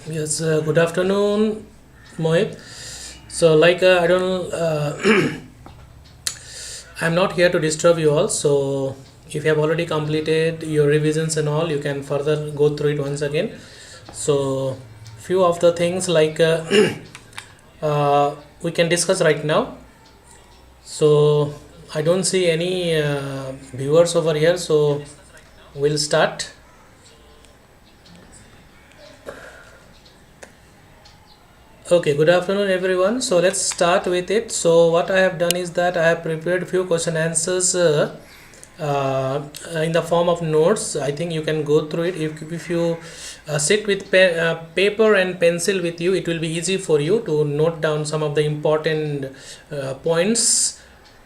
Yes, good afternoon, Mohit. So, I don't, I'm not here to disturb you all. So, if you have already completed your revisions and all, you can further go through it once again. So, few of the things we can discuss right now. So, I don't see any viewers over here. So, we'll start. Okay, good afternoon everyone. So let's start with it. So what I have done is that I have prepared few question answers uh, in the form of notes. I think you can go through it. If you sit with paper and pencil with you, it will be easy for you to note down some of the important points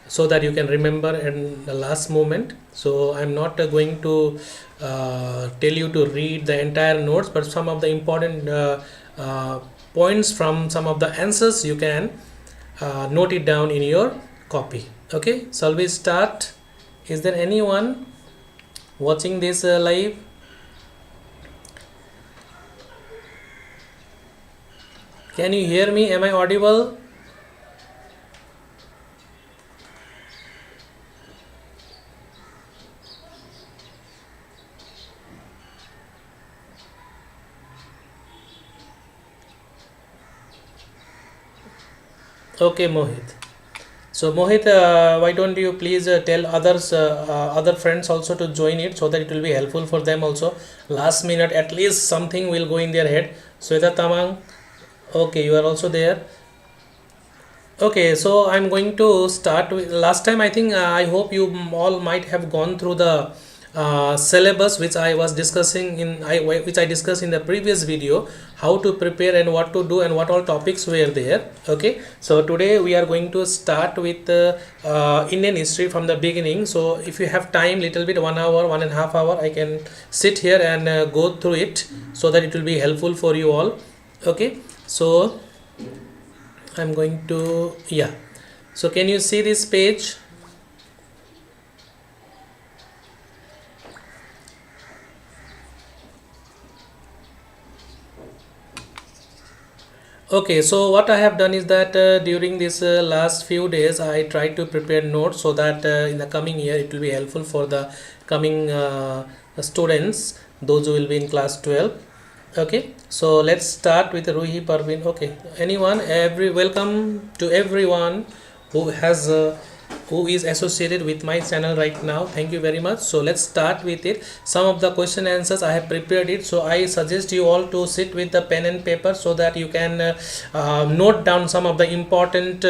so that you can remember in the last moment. So I'm not going to tell you to read the entire notes, but some of the important uh, points from some of the answers you can note it down in your copy. Okay, shall we start? Is there anyone watching this live? Can you hear me? Am I audible? Okay, Mohit. So Mohit, why don't you please tell other friends also to join it so that it will be helpful for them also. Last minute, at least something will go in their head. Sweta Tamang, okay, you are also there. Okay, so I'm going to start with last time. I think I hope you all might have gone through the syllabus which I was discussing which I discussed in the previous video, how to prepare and what to do and what all topics were there. Okay, so today we are going to start with Indian history from the beginning. So if you have time, little bit, 1 hour, 1.5 hour, I can sit here and go through it so that it will be helpful for you all. Okay, so I'm going to, yeah, so can you see this page? Okay, so what I have done is that during this last few days I tried to prepare notes so that in the coming year it will be helpful for the coming students, those who will be in class 12. Okay, so let's start with Ruhi Parveen. Okay, anyone, welcome to everyone who has who is associated with my channel right now. Thank you very much. So let's start with it. Some of the question answers I have prepared it, so I suggest you all to sit with the pen and paper so that you can note down some of the important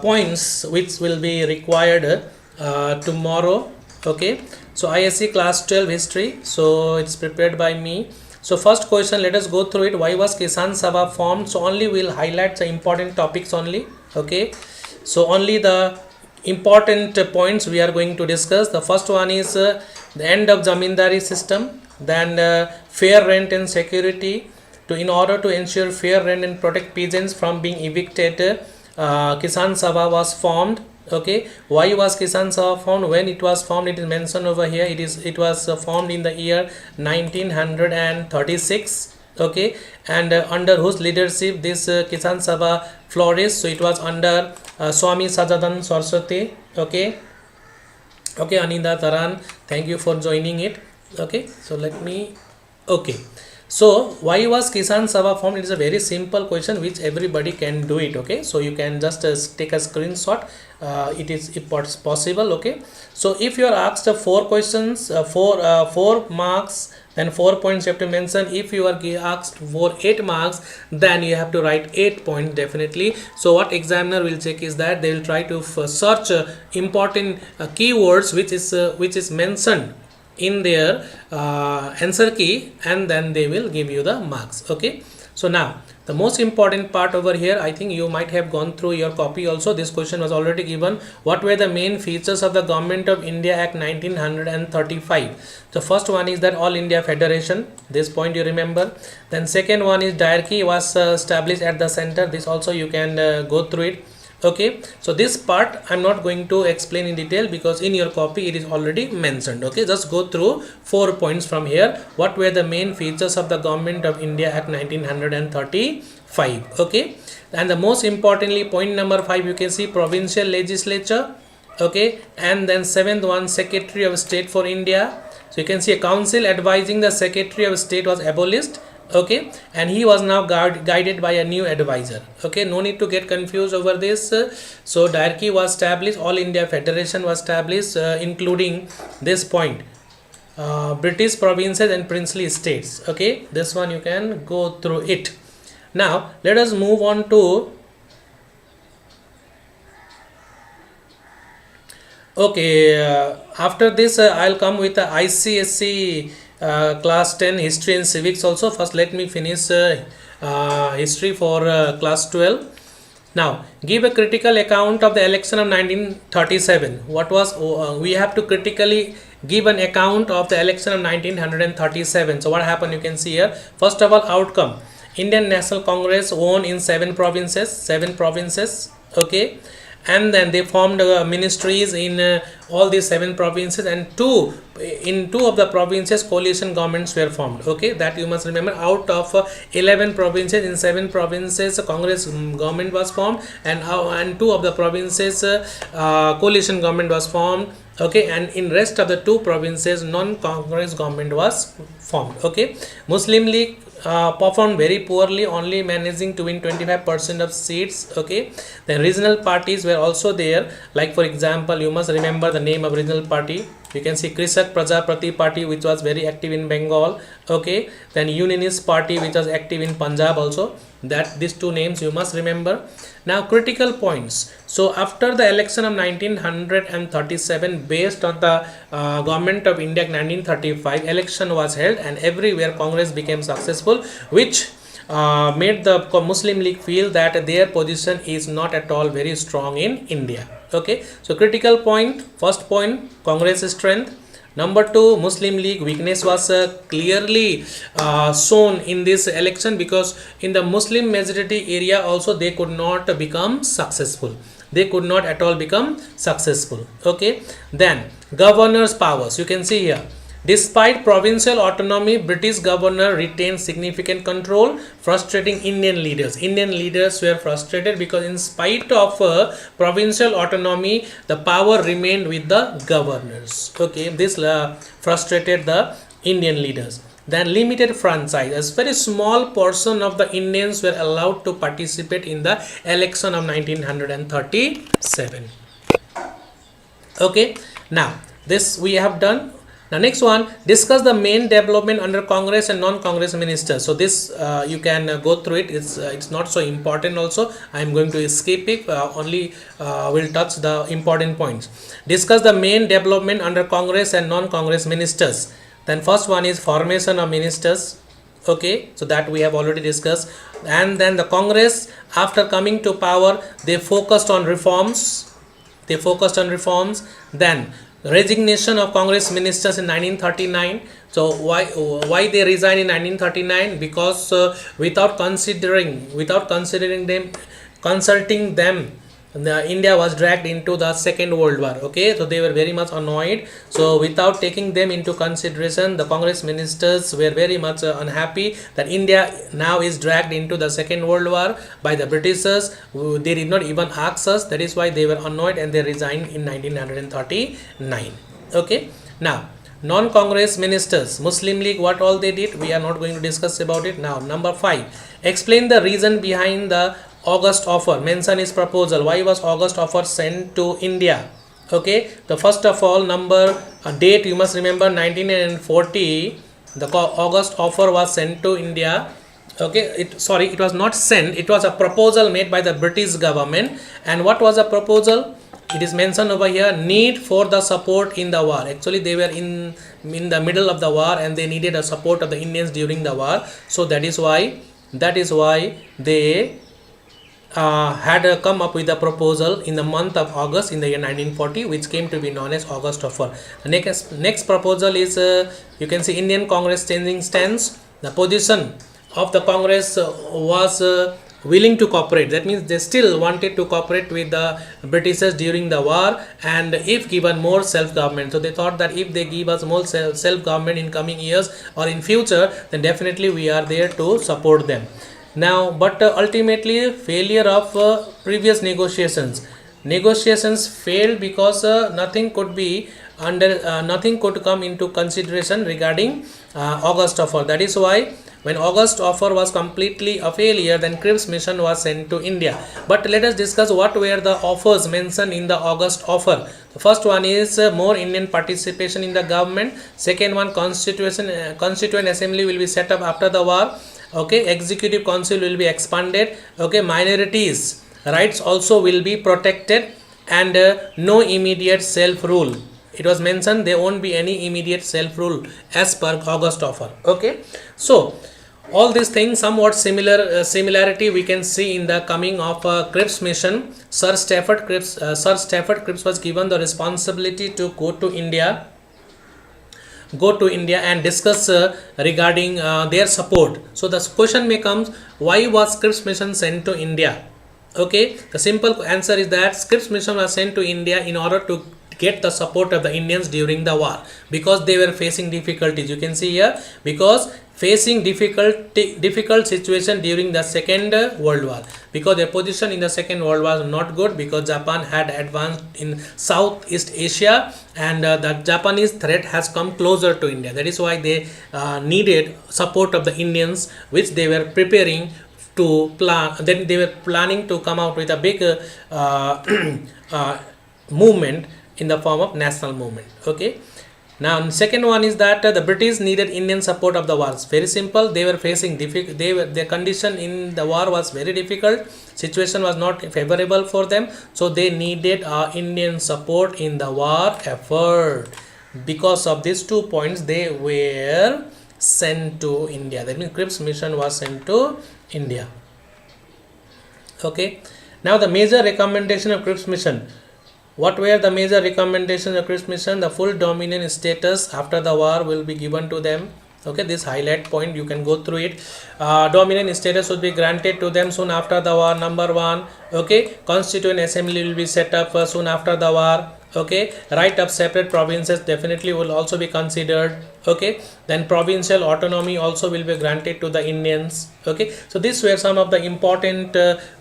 points which will be required tomorrow. Okay, so ISC class 12 history, so it's prepared by me. So first question, let us go through it. Why was Kisan Sabha formed? So only we'll highlight the important topics only. Okay, so only the important points we are going to discuss. The first one is the end of zamindari system, then fair rent and security. In order to ensure fair rent and protect peasants from being evicted, Kisan Sabha was formed. Okay, why was Kisan Sabha formed? When it was formed, it is mentioned over here. It was formed in the year 1936. Okay, and under whose leadership this Kisan Sabha flourished? So it was under Swami Sajadan Saraswati. Okay, okay, Anida Taran, thank you for joining it. Okay, so let me, okay, so why was Kisan Sabha formed? It is a very simple question which everybody can do it. Okay, so you can just take a screenshot. It is possible. Okay, so if you are asked 4 questions, 4 marks, then 4 points you have to mention. If you are asked for 8 marks, then you have to write 8 points definitely. So what examiner will check is that they will try to search important keywords which is mentioned in their answer key, and then they will give you the marks. Okay, so now the most important part over here, I think you might have gone through your copy also. This question was already given. What were the main features of the Government of India Act 1935? The first one is that All India Federation. This point you remember. Then second one is diarchy was established at the center. This also you can go through it. Okay, so this part I'm not going to explain in detail because in your copy it is already mentioned. Okay, just go through 4 points from here. What were the main features of the Government of India Act 1935? Okay, and the most importantly, point number 5, you can see provincial legislature. Okay, and then seventh one, Secretary of State for India. So you can see a council advising the Secretary of State was abolished. Okay, and he was now guided by a new advisor. Okay, no need to get confused over this. So diarchy was established, All India Federation was established, including this point, British provinces and princely states. Okay, this one you can go through it. Now let us move on to, okay, after this I'll come with the ICSE class 10 history and civics also. First let me finish history for class 12. Now give a critical account of the election of 1937. What was we have to critically give an account of the election of 1937. So what happened, you can see here. First of all, outcome, Indian National Congress won in 7 provinces. Okay, and then they formed ministries in all these 7 provinces, and in two of the provinces coalition governments were formed. Okay, that you must remember. Out of 11 provinces, in 7 provinces Congress government was formed, and 2 of the provinces coalition government was formed. Okay, and in rest of the 2 provinces non-Congress government was formed. Okay, Muslim League performed very poorly, only managing to win 25% of seats. Okay, then regional parties were also there, like for example you must remember the name of regional party. You can see Krisak Prajaprati party, which was very active in Bengal. Okay, then Unionist party, which was active in Punjab also. That these 2 names you must remember. Now critical points. So after the election of 1937, based on the Government of India 1935, election was held and everywhere Congress became successful, which made the Muslim League feel that their position is not at all very strong in India. Okay, so critical point, first point, Congress strength. Number 2, Muslim League weakness was clearly shown in this election, because in the Muslim majority area also they could not become successful. They could not at all become successful. Okay, then governor's powers, you can see here. Despite provincial autonomy, British governor retained significant control, frustrating Indian leaders. Indian leaders were frustrated because in spite of provincial autonomy, the power remained with the governors. Okay, this frustrated the Indian leaders. Then limited franchise, a very small portion of the Indians were allowed to participate in the election of 1937. Okay, now this we have done. Now next one, discuss the main development under Congress and non-Congress ministers. So this you can go through it. It's not so important also. I am going to skip it. Only will touch the important points. Discuss the main development under Congress and non-Congress ministers. Then first one is formation of ministers. Okay, so that we have already discussed. And then the Congress, after coming to power, they focused on reforms. Then resignation of Congress ministers in 1939. So why they resigned in 1939? Because without consulting them, India was dragged into the Second World War. Okay, so they were very much annoyed. So without taking them into consideration, the Congress ministers were very much unhappy that India now is dragged into the Second World War by the Britishers. They did not even ask us. That is why they were annoyed and they resigned in 1939. Okay, now non-Congress ministers, Muslim League, what all they did, we are not going to discuss about it now. Number 5, explain the reason behind the August offer. Mention his proposal. Why was August offer sent to India? Okay, the first of all, date you must remember, 1940. The August offer was sent to India. Okay, it was not sent. It was a proposal made by the British government. And what was the proposal? It is mentioned over here, need for the support in the war. Actually they were in the middle of the war and they needed a support of the Indians during the war. So that is why they had come up with a proposal in the month of August in the year 1940, which came to be known as August offer. The next proposal is you can see Indian Congress changing stance. The position of the Congress was willing to cooperate. That means they still wanted to cooperate with the Britishers during the war, and if given more self-government. So they thought that if they give us more self-government in coming years or in future, then definitely we are there to support them. Now, but ultimately failure of previous negotiations failed because nothing could come into consideration regarding August offer. That is why when August offer was completely a failure, then Cripps mission was sent to India. But let us discuss what were the offers mentioned in the August offer. The first one is more Indian participation in the government. Second one, constituent assembly will be set up after the war. Okay, executive council will be expanded. Okay, minorities rights also will be protected, and no immediate self rule. It was mentioned there won't be any immediate self rule as per August offer. Okay, so all these things somewhat similarity we can see in the coming of Cripps mission. Sir Stafford Cripps was given the responsibility to go to India and discuss regarding their support. So the question may come, why was Cripps mission sent to India? Okay, the simple answer is that Cripps mission was sent to India in order to get the support of the Indians during the war, because they were facing difficulties. You can see here, because facing difficult situation during the Second World War, because their position in the Second World War was not good, because Japan had advanced in Southeast Asia, and the Japanese threat has come closer to India. That is why they needed support of the Indians, which they were preparing to plan. Then they were planning to come out with a big movement in the form of national movement. Okay, now second one is that the British needed Indian support of the wars. Very simple, they were facing their condition in the war was very difficult, situation was not favorable for them, so they needed Indian support in the war effort. Because of these 2 points, they were sent to India. That means Cripps mission was sent to India. Okay, now the major recommendation of Cripps mission. What were the major recommendations of Cripps mission? The full dominion status after the war will be given to them. Okay, this highlight point you can go through it. Dominion status would be granted to them soon after the war. Number one. Okay, constituent assembly will be set up soon after the war. Okay, right of separate provinces definitely will also be considered. Okay, then provincial autonomy also will be granted to the Indians. Okay, so these were some of the important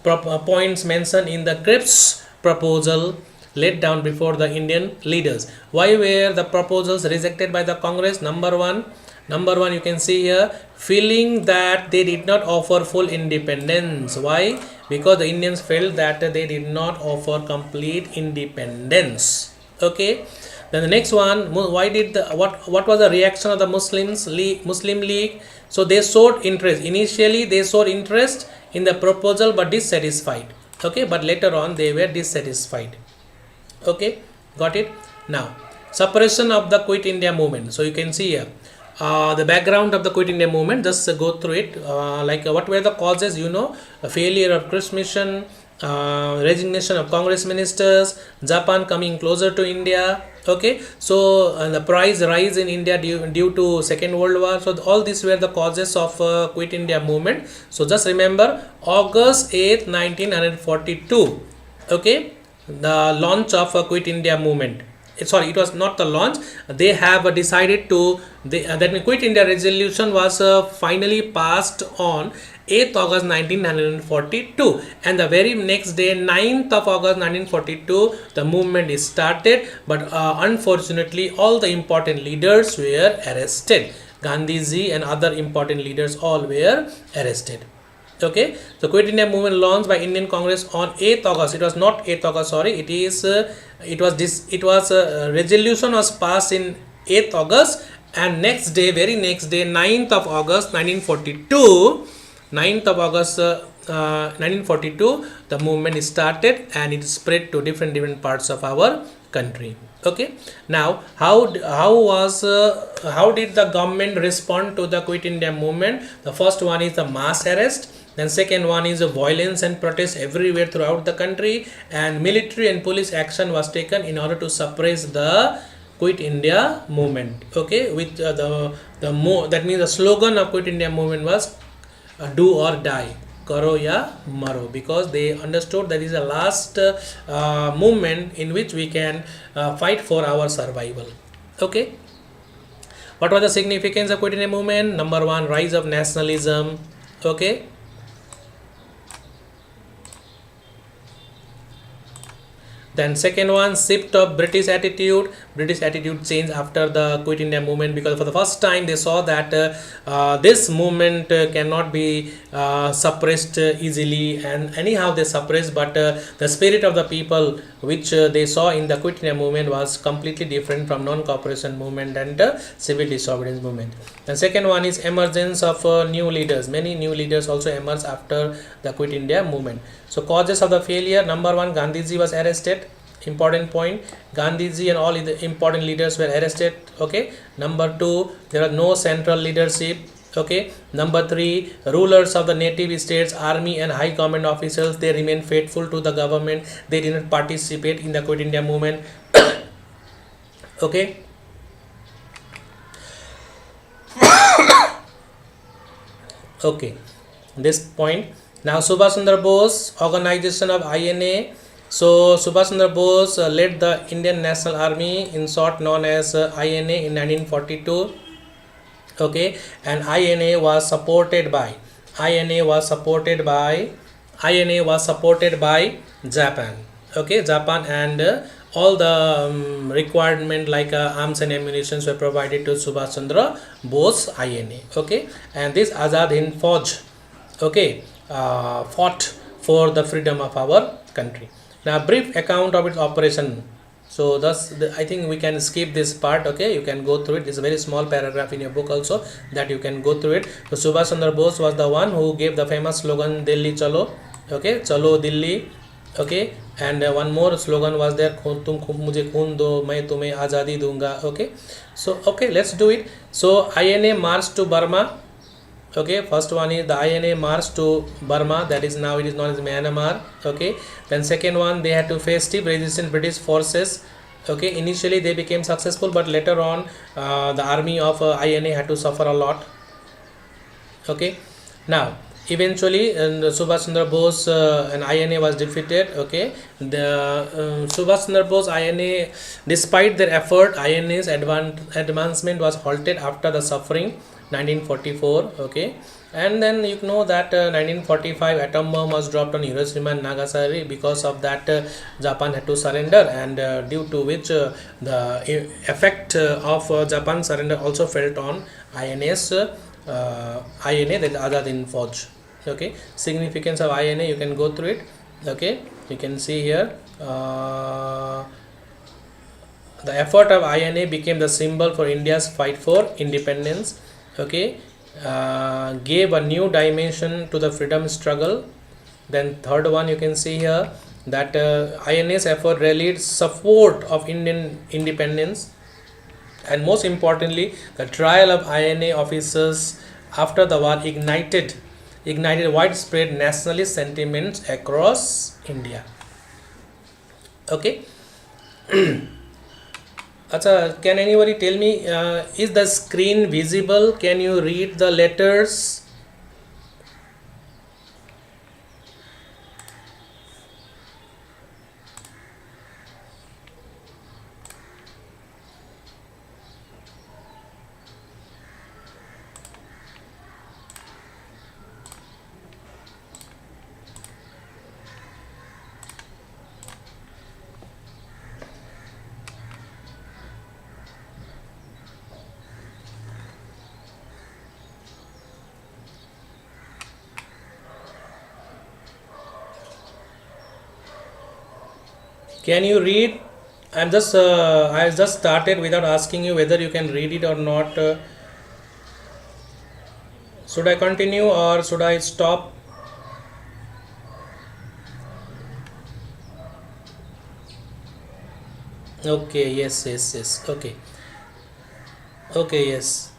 points mentioned in the Cripps proposal laid down before the Indian leaders. Why were the proposals rejected by the Congress? Number one, you can see here, feeling that they did not offer full independence. Why? Because the Indians felt that they did not offer complete independence. Okay, then the next one, why did what was the reaction of the Muslim League? So they showed interest. Initially they showed interest in the proposal but dissatisfied. Okay, but later on they were dissatisfied. Okay, got it. Now, suppression of the Quit India movement. So you can see here the background of the Quit India movement. Just go through it. What were the causes? A failure of Cripps mission, resignation of Congress ministers, Japan coming closer to India. Okay, so the price rise in India due to Second World War. So all these were the causes of Quit India movement. So just remember, August 8th, 1942. Okay, the launch of Quit India movement. Sorry, it was not the launch. They have decided to that Quit India resolution was finally passed on 8th August 1942, and the very next day, 9th of August 1942, the movement is started. But unfortunately, all the important leaders were arrested. Gandhiji and other important leaders all were arrested. Okay, so Quit India movement launched by Indian Congress on 8th August. It was not 8th August, sorry, resolution was passed in 8th August, and very next day 9th of August 1942, the movement started, and it spread to different parts of our country. Okay, now how did the government respond to the Quit India movement? The first one is the mass arrest. Then second one is violence and protest everywhere throughout the country, and military and police action was taken in order to suppress the Quit India movement. Okay, with that means the slogan of Quit India movement was do or die. karo ya maro, because they understood that is the last movement in which we can fight for our survival. Okay, what was the significance of Quit India movement? Number one, rise of nationalism. Okay, then second one, shift of British attitude. British attitude changed after the Quit India movement, because for the first time they saw that this movement cannot be suppressed easily, and anyhow they suppressed, but the spirit of the people which they saw in the Quit India movement was completely different from non-cooperation movement and civil disobedience movement. The second one is emergence of new leaders. Many new leaders also emerged after the Quit India movement. So causes of the failure: number one, Gandhiji was arrested. Important point, Gandhiji and all the important leaders were arrested. Okay, number two, there are no central leadership. Okay, number three, rulers of the native states, army and high government officials, they remain faithful to the government. They did not participate in the Quit India movement. Okay, okay, this point. Now Subhash Chandra Bose, organization of INA. So Subhash Chandra Bose led the Indian National Army, in short known as INA, in 1942. Okay, and INA was supported by Japan. Okay, Japan, and all the requirement like arms and ammunition were provided to Subhash Chandra Bose INA. Okay, and this Azad Hind Fauj, okay, fought for the freedom of our country. Now brief account of its operation. So thus I think we can skip this part. Okay, you can go through it. It's a very small paragraph in your book also that you can go through it. So Subhash Chandra Bose was the one who gave the famous slogan Delhi Chalo. Okay, Chalo Delhi. Okay, and one more slogan was there, tum mujhe khoon do, main tumhe azadi dunga. Okay, so okay, let's do it. So INA marched to Burma. Okay, first one is the INA march to Burma, that is now it is known as Myanmar. Okay, then second one, they had to face stiff resistance British forces. Okay, initially they became successful, but later on the army of INA had to suffer a lot. Okay, now eventually Subhash Chandra Bose and INA was defeated. Okay, the Subhash Chandra Bose INA, despite their effort, INA's advancement was halted after the suffering 1944. Okay, and then you know that 1945 atom bomb was dropped on Hiroshima and Nagasaki. Because of that Japan had to surrender, and due to which the effect of Japan surrender also felt on INA's INA, that is Azad Hind Fauj. Okay, significance of INA, you can go through it. Okay, you can see here the effort of INA became the symbol for India's fight for independence. Okay, gave a new dimension to the freedom struggle. Then third one, you can see here that INA's effort rallied support of Indian independence, and most importantly, the trial of INA officers after the war ignited widespread nationalist sentiments across India. Okay. Achha, can anybody tell me, is the screen visible? Can you read the letters? Can you read? I just started without asking you whether you can read it or not. Should I continue or should I stop? Okay, yes. Okay, yes.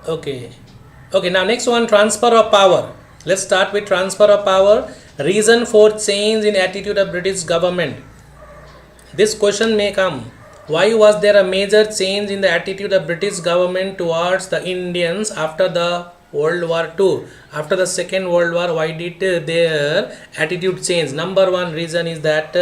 Okay, now next one, transfer of power. Let's start with transfer of power. Reason for change in attitude of British government. This question may come. Why was there a major change in the attitude of British government towards the Indians after the World War II. After the Second World War, why did their attitude change? Number one reason is that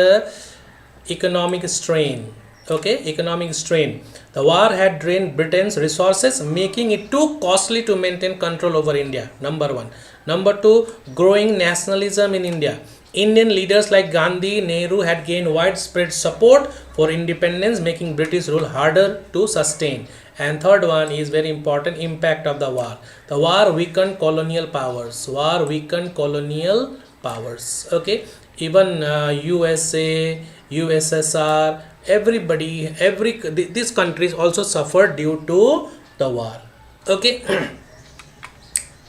economic strain. Okay, economic strain. The war had drained Britain's resources, making it too costly to maintain control over India. Number one. Number two, growing nationalism in India. Indian leaders like Gandhi, Nehru had gained widespread support for independence, making British rule harder to sustain. And third one is very important, impact of the war. The war weakened colonial powers. War weakened colonial powers. Okay, even USA, USSR, everybody, these countries also suffered due to the war. Okay.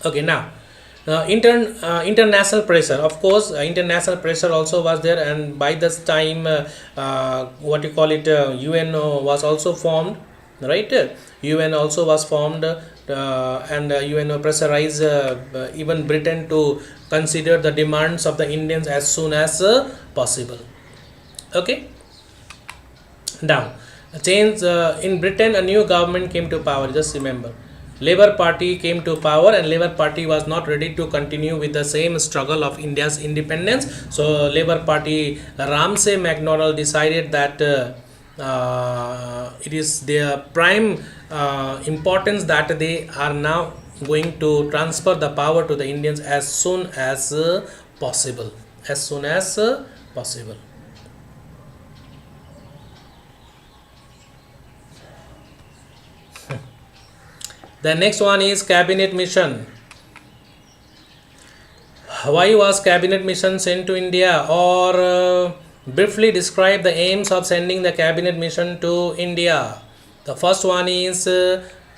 Okay, now international pressure, of course, international pressure also was there, and by this time what you call it, UN was also formed, right? UN also was formed, and UN pressurized even Britain to consider the demands of the Indians as soon as possible. Okay, now change in Britain, a new government came to power. Just remember, Labour Party came to power, and Labour Party was not ready to continue with the same struggle of India's independence. So Labour Party, Ramsay MacDonald decided that it is their prime importance that they are now going to transfer the power to the Indians as soon as possible. As soon as possible. The next one is cabinet mission. Why was cabinet mission sent to India? Or briefly describe the aims of sending the cabinet mission to India. The first one is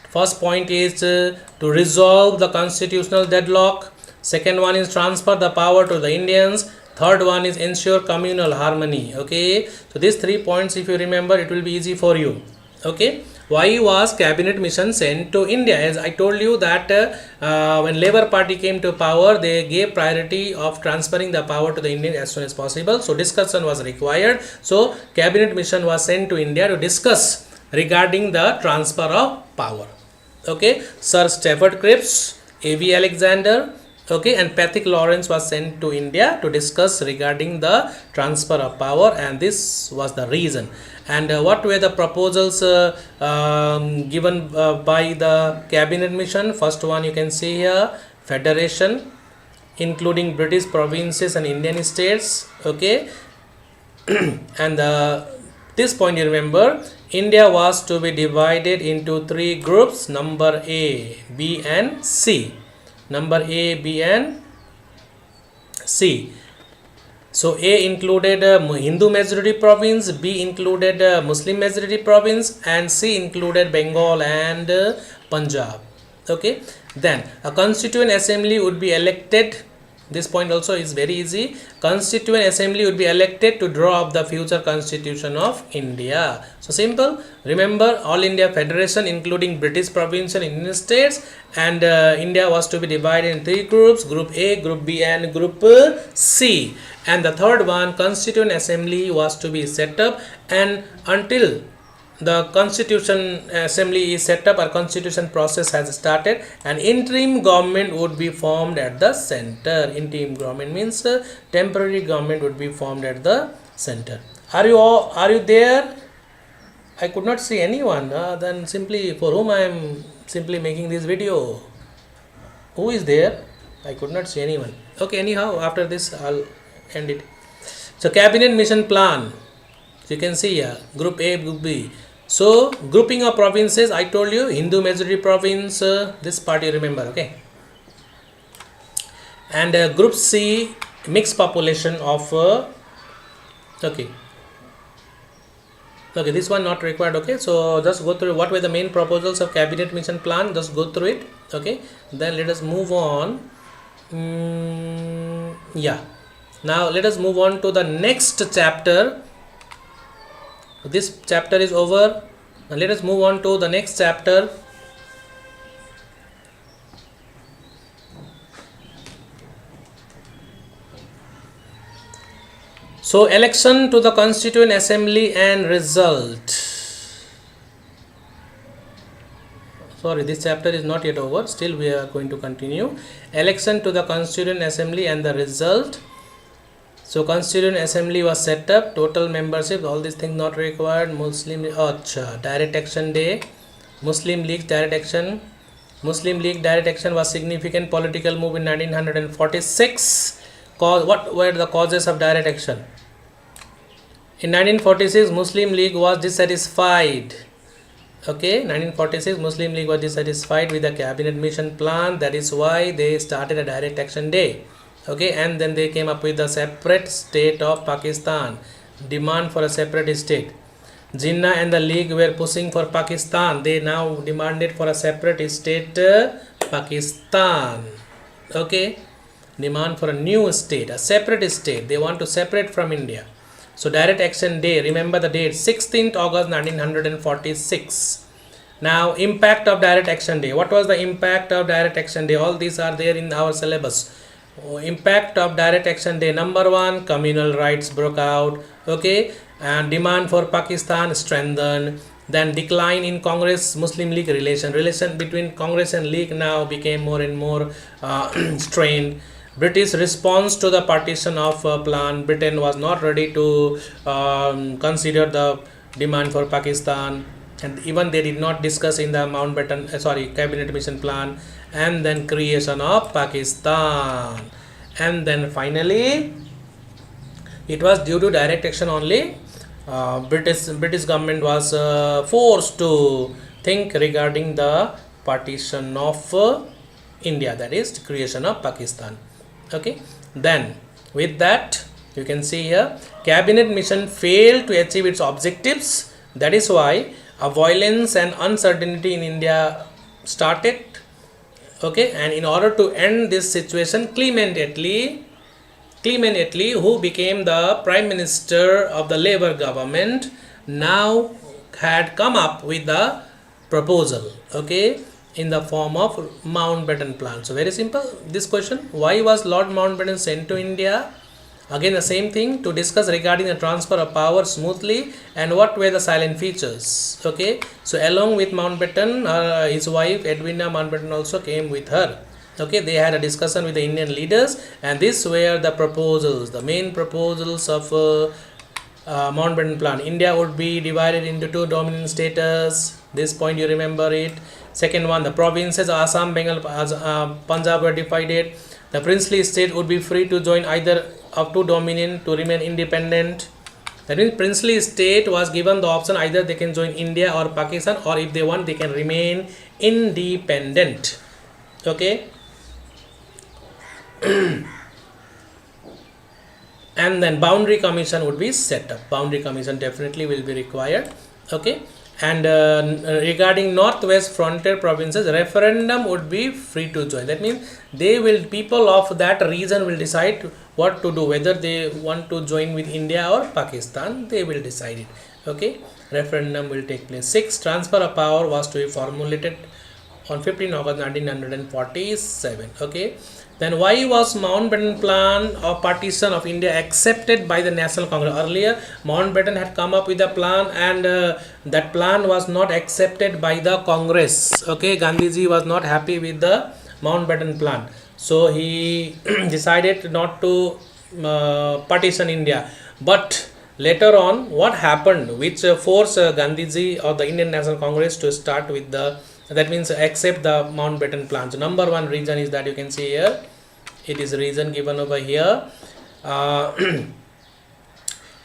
first point is to resolve the constitutional deadlock. Second one is transfer the power to the Indians. Third one is ensure communal harmony. Okay, so these 3 points, if you remember, it will be easy for you. Okay, why was cabinet mission sent to India? As I told you that when Labour Party came to power, they gave priority of transferring the power to the Indian as soon as possible. So discussion was required. So cabinet mission was sent to India to discuss regarding the transfer of power. Okay, Sir Stafford Cripps, A.V. Alexander, okay, and Patrick Lawrence was sent to India to discuss regarding the transfer of power, and this was the reason. And what were the proposals given by the cabinet mission? First one you can see here, federation, including British provinces and Indian states. Okay, and this point you remember, India was to be divided into 3 groups, number A, B and C. Number A, B and C. So A included Hindu majority province, B included Muslim majority province, and C included Bengal and Punjab. Okay, then a constituent assembly would be elected. This point also is very easy. Constituent assembly would be elected to draw up the future constitution of India. So simple. Remember, All India Federation including British province and Indian states, and India was to be divided in 3 groups, Group A, Group B and Group C. And the third one, Constituent Assembly was to be set up, and until the Constitution Assembly is set up, our constitution process has started, and interim government would be formed at the center. Interim government means temporary government would be formed at the center. Are you there? I could not see anyone. Then simply for whom I am simply making this video. Who is there? I could not see anyone. Okay, anyhow, after this I'll end it. So cabinet mission plan. So you can see here, Group A, Group B. So grouping of provinces, I told you, Hindu majority province, this part you remember, okay. And Group C, mixed population of okay, this one not required. Okay, so just go through what were the main proposals of cabinet mission plan, just go through it. Okay, then let us move on. Yeah, now let us move on to the next chapter. This chapter is over. Now let us move on to the next chapter. So election to the Constituent Assembly and result. Sorry, this chapter is not yet over. Still we are going to continue. Election to the Constituent Assembly and the result. So Constituent Assembly was set up. Total membership. All these things not required. Muslim. Direct Action Day. Muslim League Direct Action. Muslim League Direct Action was significant political move in 1946. What were the causes of direct action? In 1946, Muslim League was dissatisfied. Okay, 1946, Muslim League was dissatisfied with the cabinet mission plan. That is why they started a direct action day. Okay, and then they came up with the separate state of Pakistan. Demand for a separate state. Jinnah and the League were pushing for Pakistan. They now demanded for a separate state, Pakistan. Okay, demand for a new state, a separate state. They want to separate from India. So direct action day, remember the date, 16th August 1946. Now impact of direct action day. What was the impact of direct action day? All these are there in our syllabus. Impact of direct action day. Number 1, communal rights broke out. Okay, and demand for Pakistan strengthened. Then decline in Congress Muslim League relation between Congress and League now became more and more strained. British response to the partition of plan. Britain was not ready to consider the demand for Pakistan, and even they did not discuss in the Mountbatten cabinet mission plan. And then creation of Pakistan, and then finally it was due to direct action only. British government was forced to think regarding the partition of India, that is creation of Pakistan. Okay, then with that you can see here cabinet mission failed to achieve its objectives. That is why a violence and uncertainty in India started. Okay, and in order to end this situation, Clement Attlee, who became the prime minister of the Labour government, now had come up with the proposal. Okay, in the form of Mountbatten plan. So very simple this question, why was Lord Mountbatten sent to India? Again the same thing, to discuss regarding the transfer of power smoothly and what were the silent features. Okay, so along with Mountbatten, his wife Edwina Mountbatten also came with her. Okay, they had a discussion with the Indian leaders, and these were the proposals, the main proposals of Mountbatten plan. India would be divided into 2 dominant status. This point you remember it. Second one, the provinces Assam, Bengal, Punjab were divided. The princely state would be free to join either of 2 dominant to remain independent. That means princely state was given the option, either they can join India or Pakistan, or if they want they can remain independent. Okay. And then boundary commission would be set up. Boundary commission definitely will be required. Okay, and regarding northwest frontier provinces, referendum would be free to join. That means people of that region will decide what to do, whether they want to join with India or Pakistan. They will decide it. Okay, referendum will take place. 6, transfer of power was to be formulated on 15 August 1947. Okay, then why was Mountbatten plan of partition of India accepted by the National Congress? Earlier Mountbatten had come up with a plan, and that plan was not accepted by the Congress. Okay, Gandhiji was not happy with the Mountbatten plan, so he decided not to partition India. But later on, what happened which forced Gandhiji or the Indian National Congress to start with the, that means accept the Mountbatten plan? So number 1 reason is that you can see here, it is reason given over here.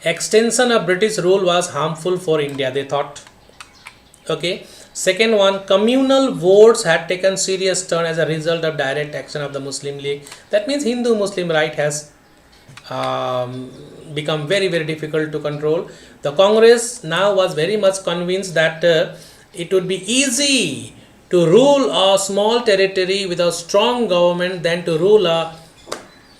Extension of British rule was harmful for India, they thought. Okay. Second one, communal votes had taken serious turn as a result of direct action of the Muslim League. That means Hindu-Muslim right has become very, very difficult to control. The Congress now was very much convinced that it would be easy to rule a small territory with a strong government than to rule a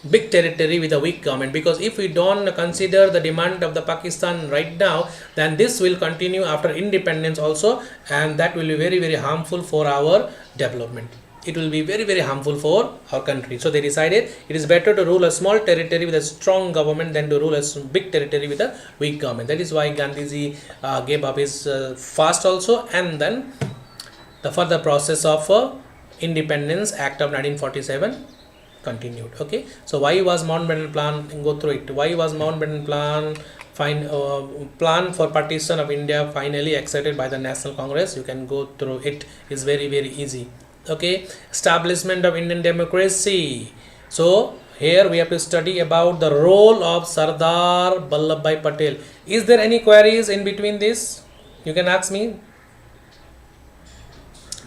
big territory with a weak government, because if we don't consider the demand of the Pakistan right now, then this will continue after independence also, and that will be very, very harmful for our development. It will be very, very harmful for our country. So they decided it is better to rule a small territory with a strong government than to rule a big territory with a weak government. That is why Gandhiji gave up his fast also, and then the further process of Independence Act of 1947 continued. Okay, so why was Mountbatten Plan? Go through it. Why was Mountbatten Plan plan for partition of India finally accepted by the National Congress? You can go through it. It's very easy. Okay, establishment of Indian democracy. So here we have to study about the role of Sardar Vallabhbhai Patel. Is there any queries in between this? You can ask me.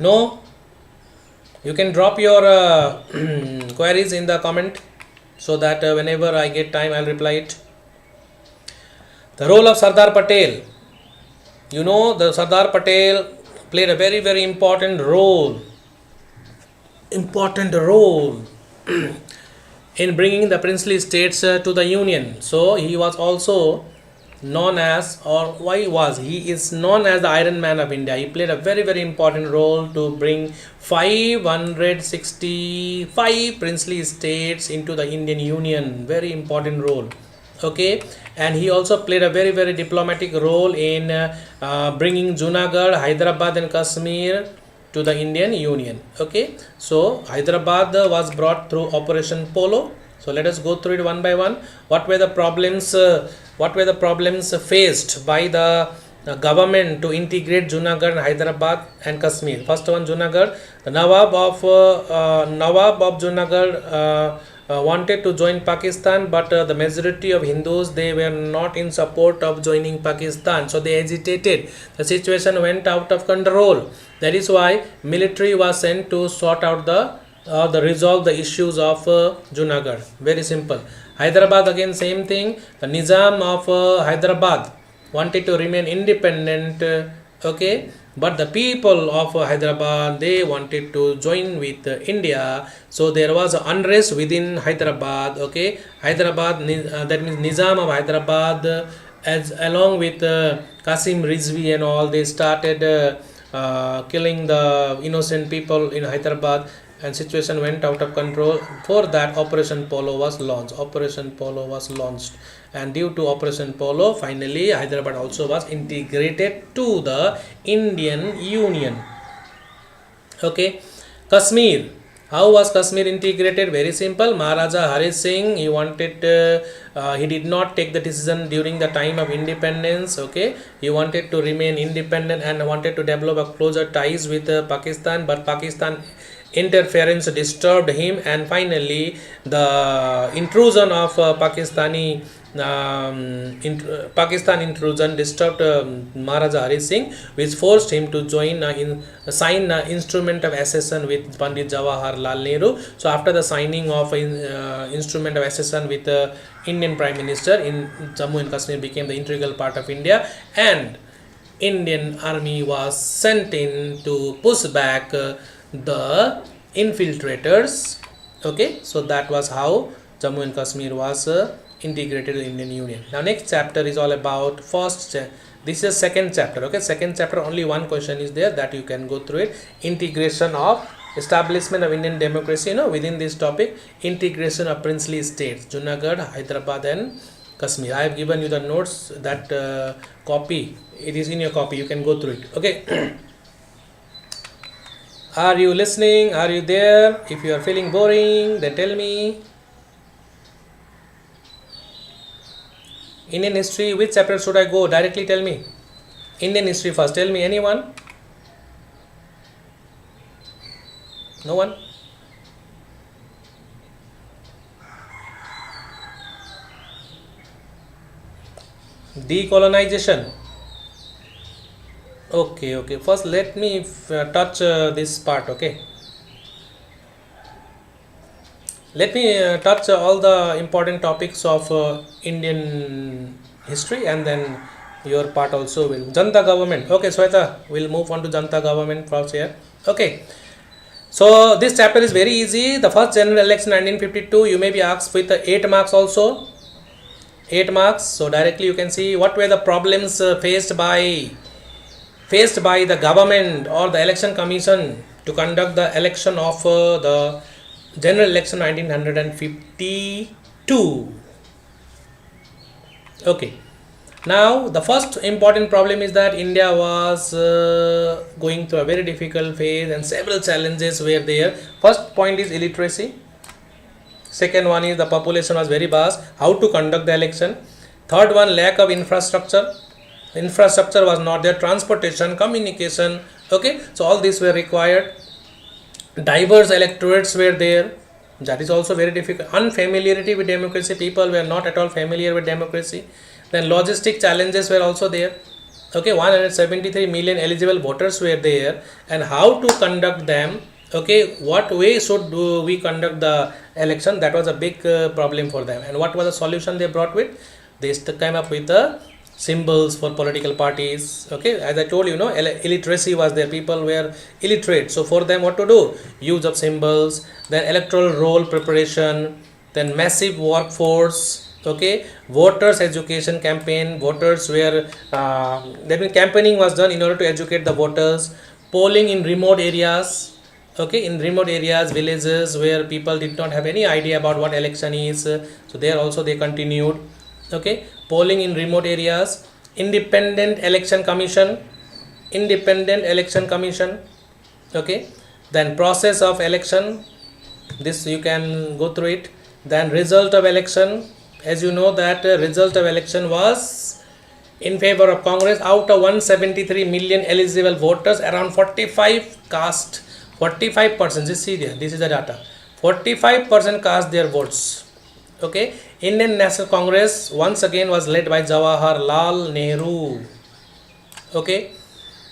No? You can drop your queries in the comment, so that whenever I get time I'll reply it. The role of Sardar Patel. You know, the Sardar Patel played a very important role in bringing the princely states to the union. So he was also known as, or why was he is known as the Iron Man of India. He played a very important role to bring 565 princely states into the Indian Union. Very important role. Okay, and he also played a very diplomatic role in bringing Junagadh, Hyderabad and Kashmir to the Indian Union. Okay, so Hyderabad was brought through Operation Polo. So let us go through it one by one. What were the problems faced by the government to integrate Junagadh, Hyderabad and Kashmir? First one, Junagadh. The Nawab of Junagadh wanted to join Pakistan, but the majority of Hindus, they were not in support of joining Pakistan, so they hesitated. The situation went out of control. That is why military was sent to sort out the resolve the issues of Junagadh. Very simple. Hyderabad, again same thing. The Nizam of Hyderabad wanted to remain independent. Okay, but the people of Hyderabad, they wanted to join with India, so there was unrest within Hyderabad. Okay, Hyderabad, that means Nizam of Hyderabad, as along with Qasim Rizvi and all, they started killing the innocent people in Hyderabad, and situation went out of control. For that, Operation Polo was launched. And due to Operation Polo, finally Hyderabad also was integrated to the Indian Union. Okay, Kashmir. How was Kashmir integrated? Very simple. Maharaja Hari Singh, he did not take the decision during the time of independence. Okay, he wanted to remain independent and wanted to develop a closer ties with Pakistan, but Pakistan interference disturbed him, and finally the intrusion of Pakistan intrusion disturbed Maharaja Hari Singh, which forced him to sign instrument of accession with Pandit Jawaharlal Nehru. So after the signing of instrument of accession with Indian Prime Minister, in Jammu and Kashmir became the integral part of India, and Indian army was sent in to push back the infiltrators. Okay, so that was how Jammu and Kashmir was integrated to the Indian Union. Now next chapter is all about this is second chapter. Okay, second chapter, only one question is there that you can go through it. Integration of establishment of Indian democracy. Within this topic, integration of princely states, Junagadh, Hyderabad and Kashmir. I have given you the notes, that copy, it is in your copy, you can go through it. Okay. Are you listening? Are you there? If you are feeling boring, then tell me. Indian history, which chapter should I go? Directly tell me. Indian history first. Tell me, anyone? No one? Decolonization. Okay. First, let me touch this part. Okay. Let me touch all the important topics of Indian history, and then your part also will. Janta government. Okay, Sweta, we'll move on to Janta government first here. Okay. So this chapter is very easy. The first general election 1952, you may be asked with 8 marks also. 8 marks. So directly you can see what were the problems faced by the government or the election commission to conduct the election of the general election 1952. Okay. Now the first important problem is that India was going through a very difficult phase and several challenges were there. First point is illiteracy. Second one is the population was very vast. How to conduct the election. Third one, lack of infrastructure. Infrastructure was not there. Transportation, communication. Okay, so all these were required. Diverse electorates were there. That is also very difficult. Unfamiliarity with democracy. People were not at all familiar with democracy. Then logistic challenges were also there. Okay, 173 million eligible voters were there, and how to conduct them. Okay, what way should we conduct the election? That was a big problem for them. And what was the solution they brought with? They came up with the symbols for political parties. Okay, as I told you, illiteracy was there. People were illiterate. So for them, what to do? Use of symbols. Then electoral roll preparation. Then massive workforce. Okay, voters education campaign. Voters were that means campaigning was done in order to educate the voters. Polling in remote areas. Okay, in remote areas, villages where people did not have any idea about what election is, so there also they continued. Okay, polling in remote areas. Independent election commission. Okay, then process of election, this you can go through it. Then result of election, as you know that result of election was in favor of Congress. Out of 173 million eligible voters, around 45 cast 45%. Just see there, this is the data. 45% cast their votes. Okay, Indian National Congress once again was led by Jawaharlal Nehru. Okay,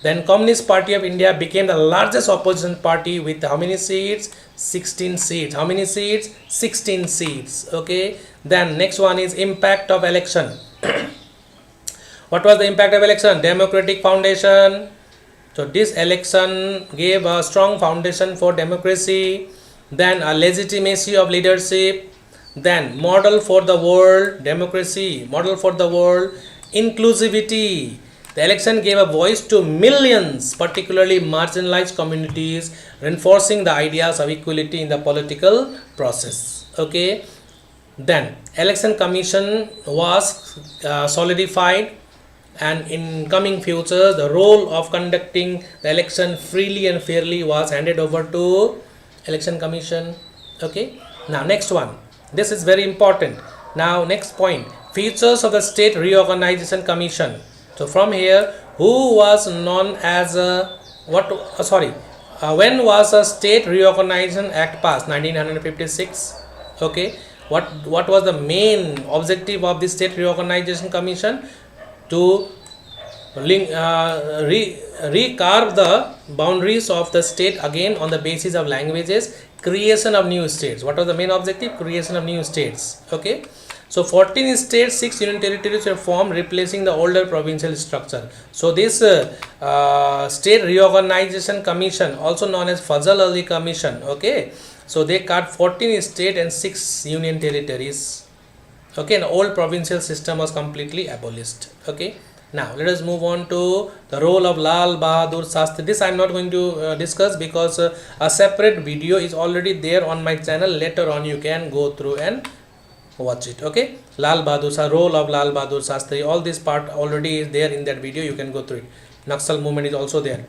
then Communist Party of India became the largest opposition party with how many seats? 16 seats. How many seats? 16 seats. Okay, then next one is impact of election. What was the impact of election? Democratic foundation. So this election gave a strong foundation for democracy. Then a legitimacy of leadership. Then model for the world. Democracy, model for the world. Inclusivity. The election gave a voice to millions, particularly marginalized communities, reinforcing the ideas of equality in the political process. Okay. Then election commission was solidified, and in coming future the role of conducting the election freely and fairly was handed over to election commission. Okay, now next one, this is very important. Now next point, features of the state reorganization commission. So from here, who was known as when was a state reorganization act passed? 1956. Okay, what was the main objective of the state reorganization commission? To recarve the boundaries of the state again on the basis of languages, creation of new states. What was the main objective? Creation of new states. Okay, so 14 states, 6 union territories were formed, replacing the older provincial structure. So this state reorganization commission, also known as Fazal Ali commission, okay, so they cut 14 states and 6 union territories. Okay, and old provincial system was completely abolished. Okay, now let us move on to the role of Lal Bahadur Shastri. This I am not going to discuss because a separate video is already there on my channel. Later on you can go through and watch it. Okay, Lal Bahadur Shastri, role of Lal Bahadur Shastri, all this part already is there in that video. You can go through it. Naxal movement is also there.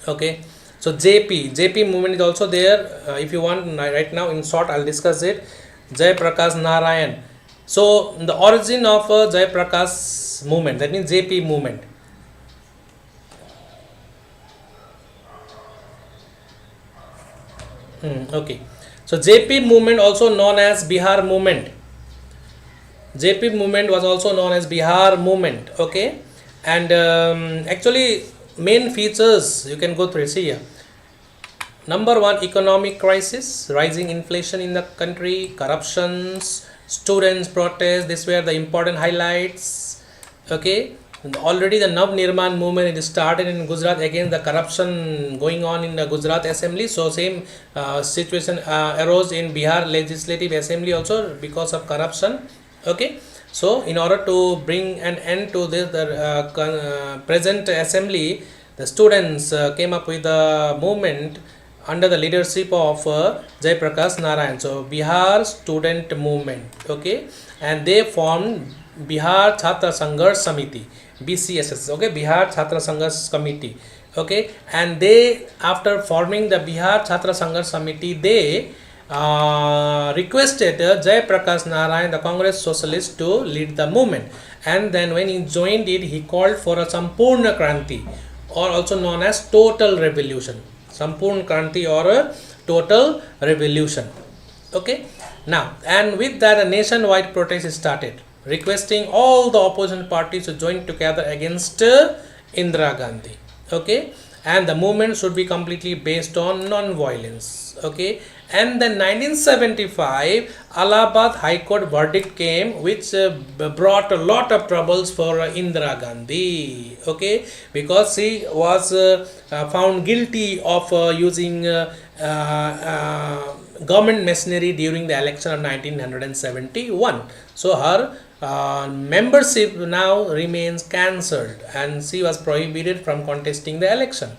Okay, so JP movement is also there. If you want right now in short I'll discuss it. Jai Prakash Narayan. So the origin of Jai Prakash movement, that means JP movement. Okay, so JP movement, also known as Bihar movement. JP movement was also known as Bihar movement. Okay, and actually main features you can go through. See here. Number one, economic crisis, rising inflation in the country, corruptions, students protest. These were the important highlights. Okay, already the Nav Nirman movement is started in Gujarat. Again, the corruption going on in the Gujarat Assembly. So same situation arose in Bihar Legislative Assembly also because of corruption. Okay, so in order to bring an end to this, the present assembly, the students came up with a movement under the leadership of Jai Prakash Narayan. So Bihar student movement. Okay, and they formed Bihar Chhatra Sangharsh Samiti, BCSS, okay, Bihar Chhatra Sangharsh Committee, okay, and they, after forming the Bihar Chhatra Sangharsh Samiti, they requested Jai Prakash Narayan, the Congress socialist, to lead the movement. And then when he joined it, he called for a Sampurna Kranti, or also known as total revolution. Sampurna Kranti or a total revolution. Okay. Now, and with that, a nationwide protest started, requesting all the opposition parties to join together against Indira Gandhi. Okay. And the movement should be completely based on non-violence. Okay. And then 1975 Allahabad High Court verdict came, which brought a lot of troubles for Indira Gandhi, okay, because she was found guilty of using government machinery during the election of 1971. So her membership now remains cancelled and she was prohibited from contesting the election.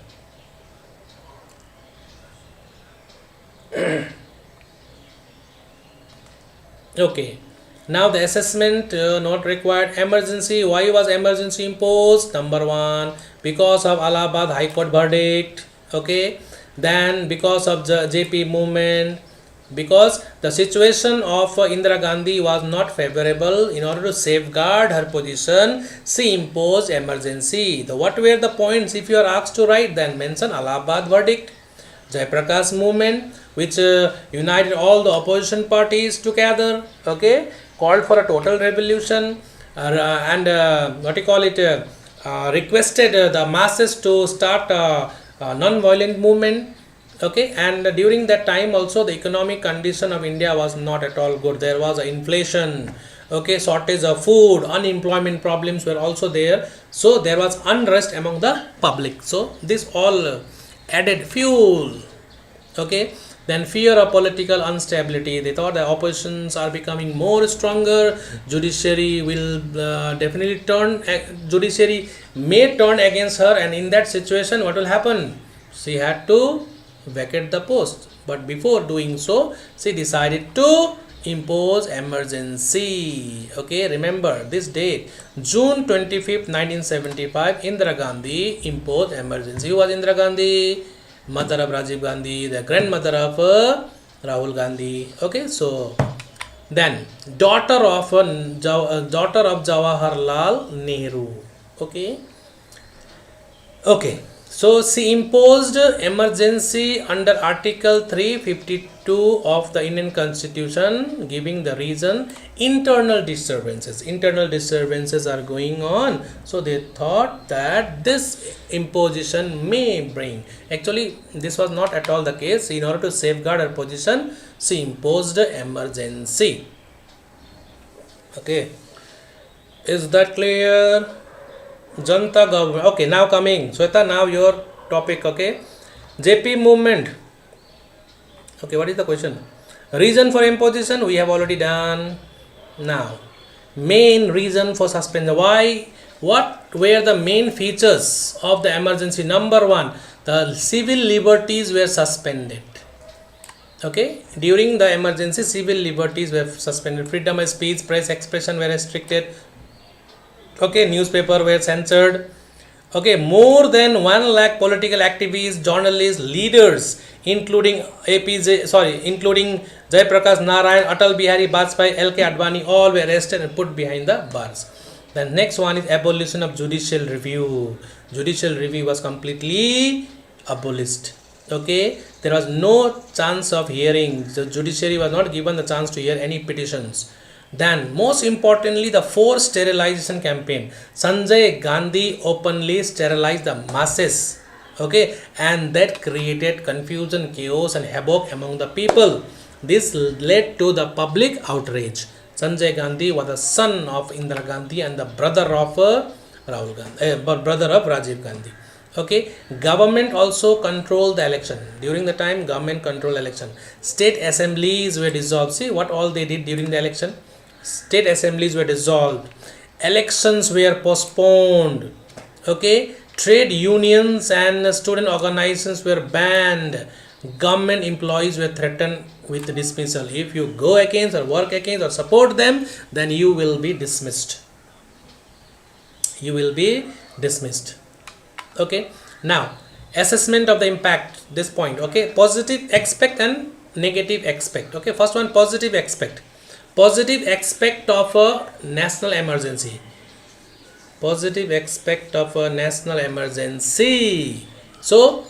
Okay, now the assessment not required. Emergency. Why was emergency imposed? Number one, because of Allahabad High Court verdict. Okay, then because of the JP movement, because the situation of Indira Gandhi was not favorable. In order to safeguard her position, she imposed emergency. What were the points? If you are asked to write, then mention Allahabad verdict, Jai Prakash movement, which united all the opposition parties together, okay, called for a total revolution, and what you call it, requested the masses to start a non-violent movement, okay. And during that time also the economic condition of India was not at all good. There was inflation, okay, shortage of food, unemployment problems were also there, so there was unrest among the public. So this all added fuel, okay. Then fear of political instability. They thought the oppositions are becoming more stronger. Judiciary will definitely turn. Judiciary may turn against her, and in that situation, what will happen? She had to vacate the post. But before doing so, she decided to impose emergency. Okay, remember this date, June 25th, 1975. Indira Gandhi imposed emergency. Who was Indira Gandhi? Mother of Rajiv Gandhi, the grandmother of Rahul Gandhi. Okay, so then daughter of Jawaharlal Nehru. Okay, okay. So she imposed emergency under Article 352 of the Indian Constitution, giving the reason internal disturbances. Internal disturbances are going on. So they thought that this imposition may bring. Actually, this was not at all the case. In order to safeguard her position, she imposed emergency. Okay. Is that clear? Janta government. Okay, now coming. Sweta, now your topic. Okay. JP movement. Okay, what is the question? Reason for imposition we have already done. Now, main reason for suspension. Why? What were the main features of the emergency? Number one, the civil liberties were suspended. Okay, during the emergency, civil liberties were suspended. Freedom of speech, press expression were restricted. Okay, newspaper were censored. Okay, more than 1 lakh political activists, journalists, leaders, including including Jai Prakash Narayan, Atal Bihari Vajpayee, LK Advani, all were arrested and put behind the bars. The next one is abolition of judicial review. Judicial review was completely abolished. Okay, there was no chance of hearing. The judiciary was not given the chance to hear any petitions. Then, most importantly, the forced sterilization campaign. Sanjay Gandhi openly sterilized the masses. Okay, and that created confusion, chaos, and havoc among the people. This led to the public outrage. Sanjay Gandhi was the son of Indira Gandhi and the brother of Rajiv Gandhi. Okay, government also controlled the election. During the time, government controlled election. State assemblies were dissolved. See what all they did during the election. State assemblies were dissolved. Elections were postponed. Okay, trade unions and student organizations were banned. government employees were threatened with dismissal. If you go against or work against or support them, then you will be dismissed. You will be dismissed. Okay. Now, assessment of the impact, this point. Okay. Positive expect and negative expect. Okay. First one, positive expect. Positive expect of a national emergency. Positive expect of a national emergency. So,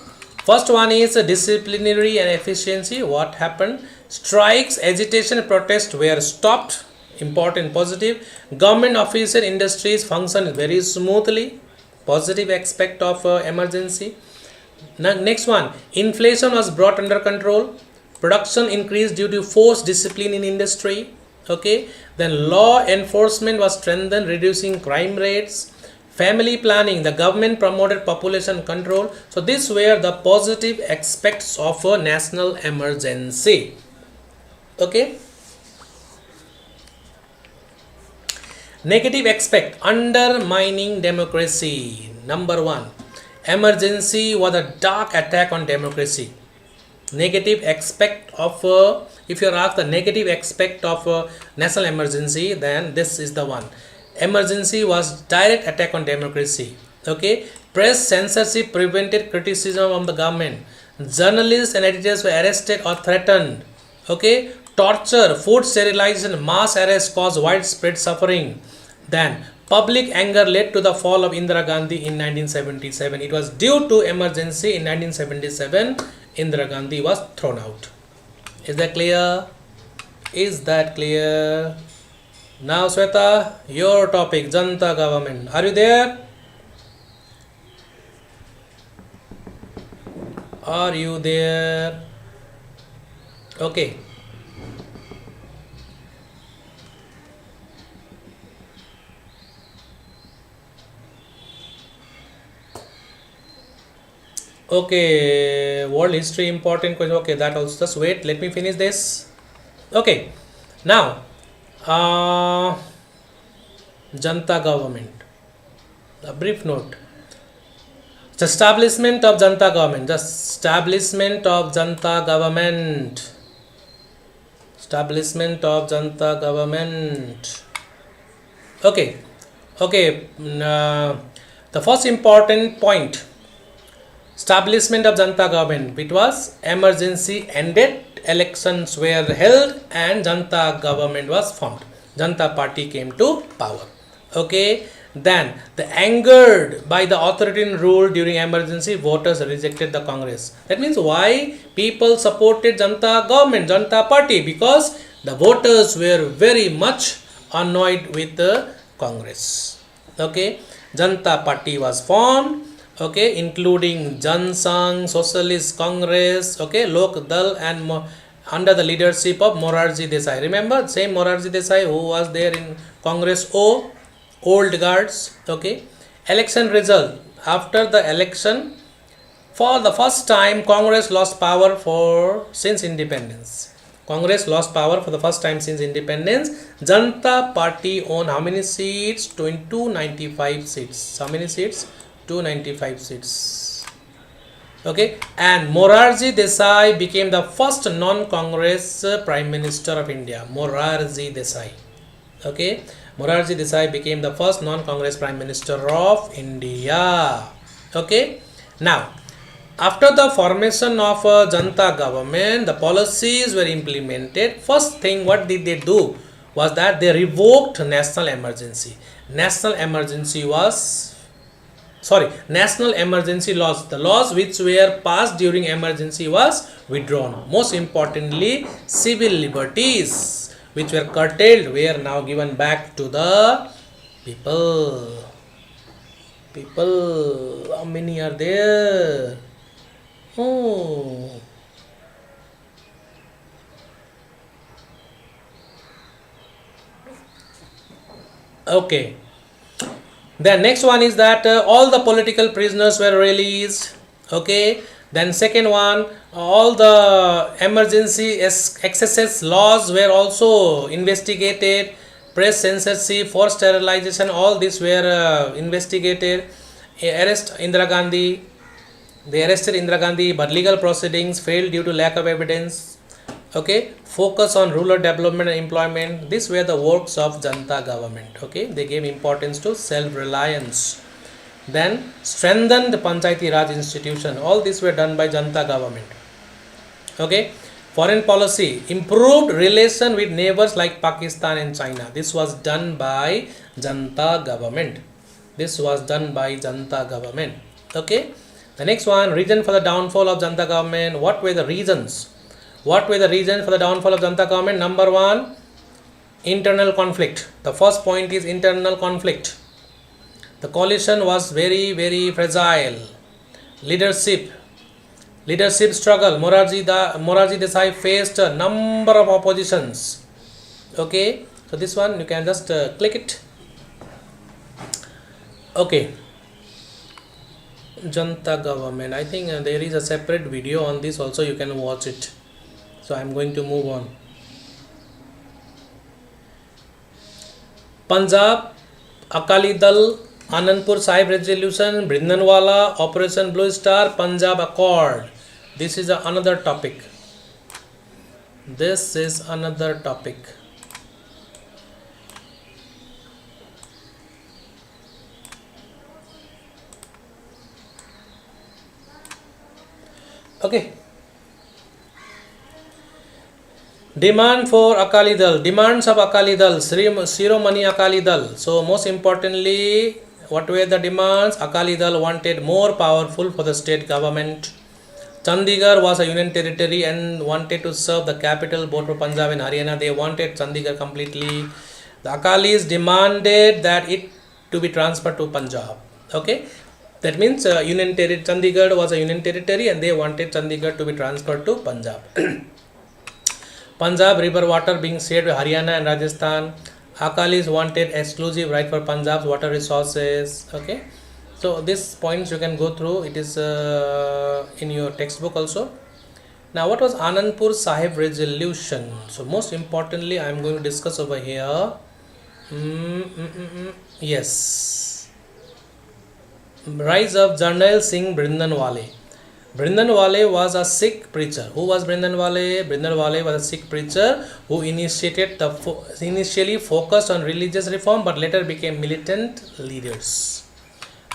first one is disciplinary and efficiency. What happened? Strikes, agitation, protest were stopped. Important, positive. Government officer industries function very smoothly. Positive aspect of emergency. Next one, inflation was brought under control. Production increased due to forced discipline in industry. Okay. Then law enforcement was strengthened, reducing crime rates. Family planning, the government promoted population control. So these were the positive aspects of a national emergency. Okay. Negative aspect, undermining democracy. Number one, emergency was a dark attack on democracy. Negative aspect of if you are asked the negative aspect of national emergency, then this is the one. Emergency was direct attack on democracy. Okay. Press censorship prevented criticism of the government. Journalists and editors were arrested or threatened. Okay. Torture, food sterilization, mass arrest caused widespread suffering. Then public anger led to the fall of Indira Gandhi in 1977. It was due to emergency in 1977 Indira Gandhi was thrown out. Is that clear? Is that clear? Now Sweta, your topic, Janta government. Are you there? Are you there? Okay. Okay, world history important question. Okay, that also, just wait, let me finish this. Okay, now Janta government, a brief note. The establishment of Janta government, the establishment of Janta government, establishment of Janta government. Okay, okay, the first important point, establishment of Janta government. It was emergency ended, elections were held and Janta government was formed. Janta party came to power. Okay. Then the angered by the authoritarian rule during emergency, voters rejected the Congress. That means why people supported Janta government, Janta party? Because the voters were very much annoyed with the Congress. Okay. Janta party was formed. Okay, including Jan Sangh, Socialist Congress, okay, Lok Dal, and under the leadership of Morarji Desai. Remember, same Morarji Desai who was there in Congress O, old guards. Okay, election result. After the election, for the first time, Congress lost power since independence. Congress lost power for the first time since independence. Janta party owned how many seats? 295 seats. How many seats? 295 seats. Okay, and Morarji Desai became the first non-Congress Prime Minister of India. Morarji Desai. Okay, Morarji Desai became the first non-Congress Prime Minister of India. Okay, now after the formation of Janta government, the policies were implemented. First thing, what did they do was that they revoked national emergency. National emergency laws, the laws which were passed during emergency was withdrawn. Most importantly, civil liberties which were curtailed were now given back to the people. People, how many are there? Oh, okay. The next one is that all the political prisoners were released. Okay. Then second one, all the emergency excesses laws were also investigated. Press censorship, forced sterilization, all these were investigated. Arrest Indira Gandhi. They arrested Indira Gandhi, but legal proceedings failed due to lack of evidence. Okay, focus on rural development and employment. These were the works of Janta government. Okay, they gave importance to self-reliance. Then strengthen the Panchayati Raj institution. All these were done by Janta government. Okay, foreign policy, improved relation with neighbors like Pakistan and China. This was done by Janta government. This was done by Janta government. Okay, the next one, reason for the downfall of Janta government. What were the reasons? What were the reasons for the downfall of Janta government? Number one, internal conflict. The first point is internal conflict. The coalition was very, very fragile. Leadership struggle. Morarji Desai faced a number of oppositions. Okay, so this one you can just click it. Okay, Janta government. I think there is a separate video on this also. You can watch it. So I am going to move on. Punjab, Akali Dal, Anandpur Sahib resolution, Brindanwala, Operation Blue Star, Punjab Accord. This is another topic. This is another topic. Okay. Demand for Akali Dal, demands of Akali Dal, Shiromani Akali Dal. So most importantly, what were the demands? Akali Dal wanted more powerful for the state government. Chandigarh was a union territory and wanted to serve the capital both for Punjab and Haryana. They wanted Chandigarh completely. The Akalis demanded that it to be transferred to Punjab. Okay, that means union territory. Chandigarh was a union territory and they wanted Chandigarh to be transferred to Punjab. Punjab river water being shared with Haryana and Rajasthan. Akalis wanted exclusive right for Punjab's water resources. Okay, so these points you can go through. It is in your textbook also. Now, what was Anandpur Sahib resolution? So most importantly, I am going to discuss over here. Yes, rise of Jarnail Singh Brindanwale. Brindanwale was a Sikh preacher. Who was Brindanwale? Brindanwale was a Sikh preacher who initially focused on religious reform but later became militant leaders.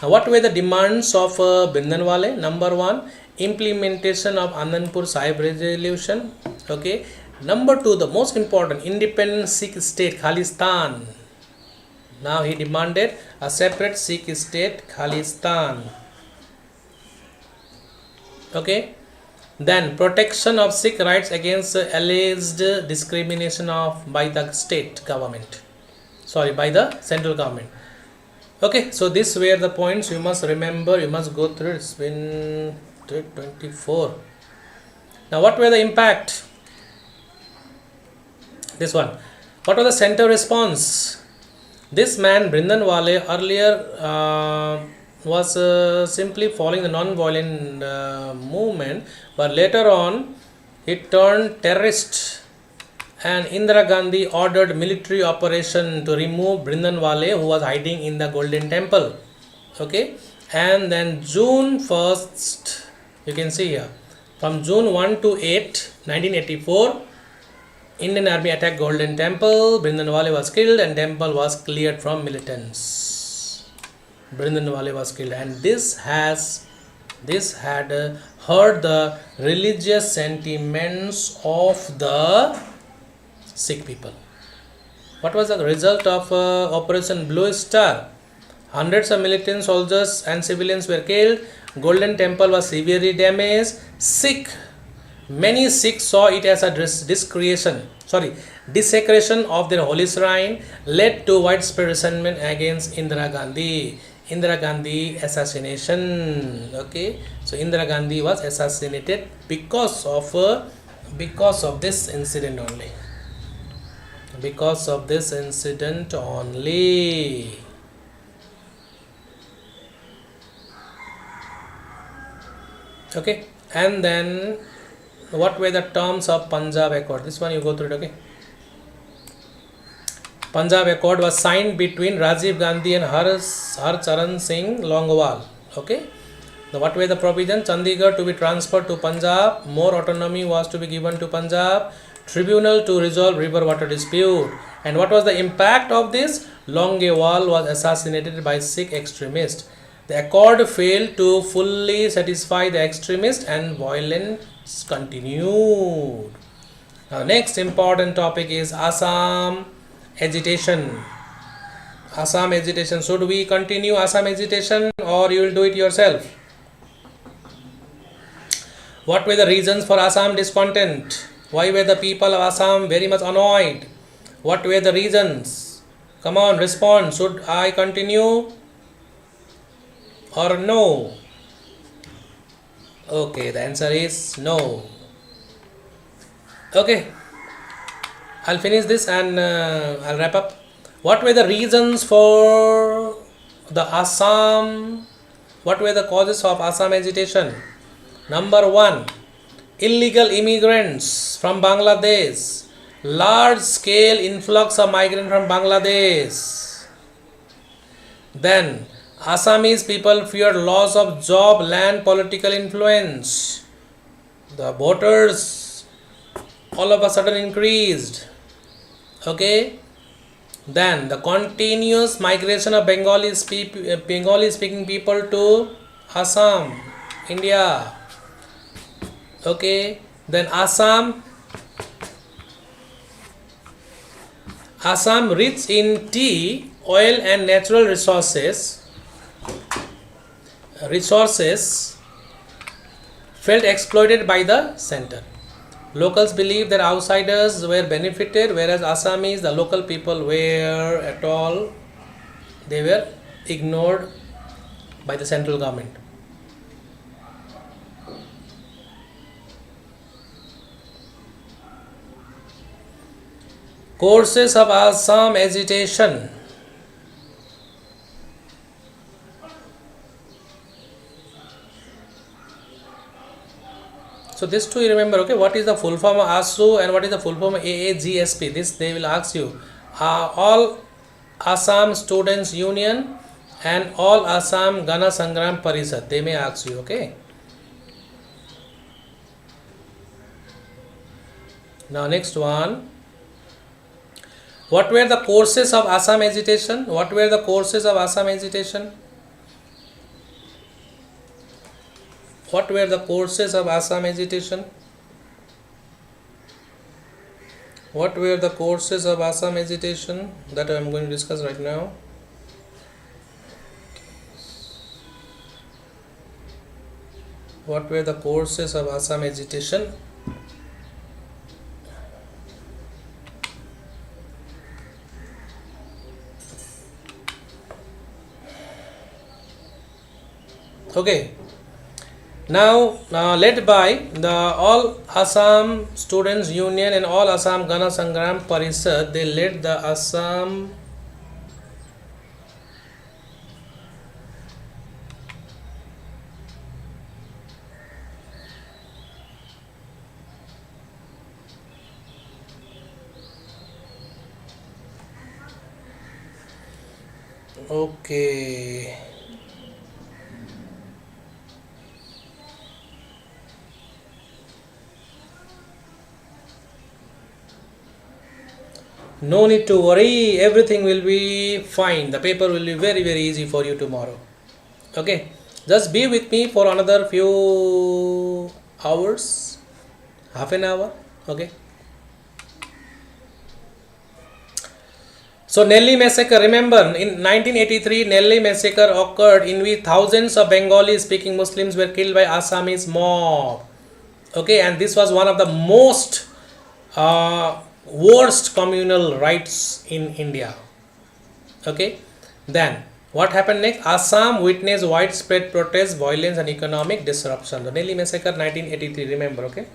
Now, what were the demands of Brindanwale? Number one, implementation of Anandpur Sahib resolution. Okay. Number two, the most important, independent Sikh state, Khalistan. Now he demanded a separate Sikh state, Khalistan. Okay, then protection of Sikh rights against alleged discrimination by the state government, by the central government. Okay, so these were the points you must remember, you must go through. It's been 24. Now, what were the impact? This one. What was the center response? This man Brindanwale earlier was simply following the non-violent movement, but later on it turned terrorist, and Indira Gandhi ordered military operation to remove Brindanwale, who was hiding in the Golden Temple. Okay, and then June 1st, you can see here, from June 1 to 8, 1984, Indian Army attacked Golden Temple, Brindanwale was killed and temple was cleared from militants. Brindanwale was killed, and this had hurt the religious sentiments of the Sikh people. What was the result of Operation Blue Star? Hundreds of militant soldiers and civilians were killed. Golden Temple was severely damaged. Many Sikhs saw it as a desecration of their holy shrine, led to widespread resentment against Indira Gandhi assassination. Okay, so Indira Gandhi was assassinated because of this incident only. Because of this incident only. Okay, and then what were the terms of Punjab Accord? This one you go through it. Okay, Punjab Accord was signed between Rajiv Gandhi and Har Charan Singh Longwal. Okay, What were the provisions? Chandigarh to be transferred to Punjab, more autonomy was to be given to Punjab, tribunal to resolve river water dispute. And what was the impact of this? Longewal was assassinated by Sikh extremists. The accord failed to fully satisfy the extremists and violence continued. Now next important topic is Assam agitation. Assam agitation. Should we continue Assam agitation or you will do it yourself? What were the reasons for Assam discontent? Why were the people of Assam very much annoyed? What were the reasons? Come on, respond. Should I continue or no? Okay, the answer is no. Okay, I'll finish this and I'll wrap up. What were the reasons for the Assam? What were the causes of Assam agitation? Number 1, illegal immigrants from Bangladesh. Large scale influx of migrants from Bangladesh. Then, Assamese people feared loss of job, land, political influence. The voters all of a sudden increased. Okay. Then, the continuous migration of Bengali speaking people to Assam, India. Okay, then Assam rich in tea, oil and natural resources felt exploited by the center. Locals believed that outsiders were benefited, whereas Assamese, the local people, were at all, they were ignored by the central government. Courses of Assam agitation. So this too you remember, okay, what is the full form of ASU and what is the full form of AAGSP? This they will ask you. All Assam Students Union and All Assam Gana Sangram Parishad, they may ask you, okay. Now next one. What were the courses of Assam agitation? What were the courses of Assam agitation? What were the courses of Assam agitation? What were the courses of Assam agitation that I am going to discuss right now? What were the courses of Assam agitation? Okay. Now, led by the All Assam Students Union and All Assam Gana Sangram Parishad, they led the Assam okay. No need to worry, everything will be fine. The paper will be very easy for you tomorrow. Okay, just be with me for another few hours, half an hour. Okay. So Nelly massacre, remember in 1983 Nelly massacre occurred in which thousands of Bengali speaking Muslims were killed by Assamese mob. Okay, and this was one of the most worst communal rights in India. Okay, then what happened next? Assam witnessed widespread protests, violence and economic disruption. The Nelly massacre 1983, remember, okay,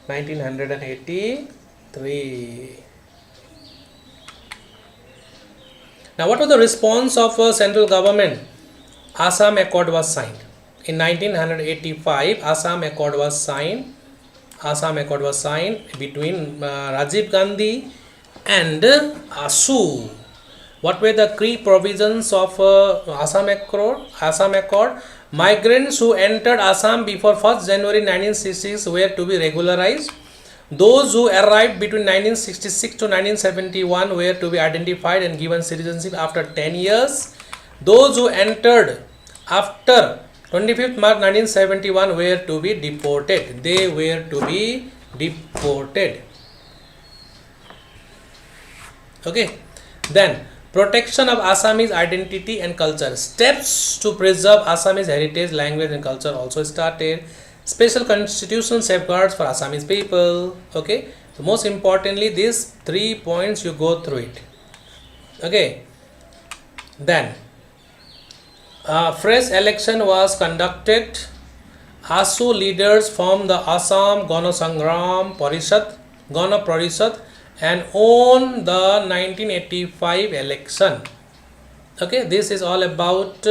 1983. Now what was the response of central government? Assam Accord was signed. In 1985, Assam Accord was signed. Assam Accord was signed between Rajiv Gandhi and ASU. What were the key provisions of Assam Accord? Assam Accord. Migrants who entered Assam before 1st January 1966 were to be regularized. Those who arrived between 1966 to 1971 were to be identified and given citizenship after 10 years. Those who entered after 25th March 1971 were to be deported. They were to be deported. Okay. Then, protection of Assamese identity and culture. Steps to preserve Assamese heritage, language and culture also started. Special constitutional safeguards for Assamese people. Okay. So most importantly, these 3 points you go through it. Okay. Then, fresh election was conducted. ASU leaders formed the Assam Gana Sangram Parishad and won the 1985 election. Okay, this is all about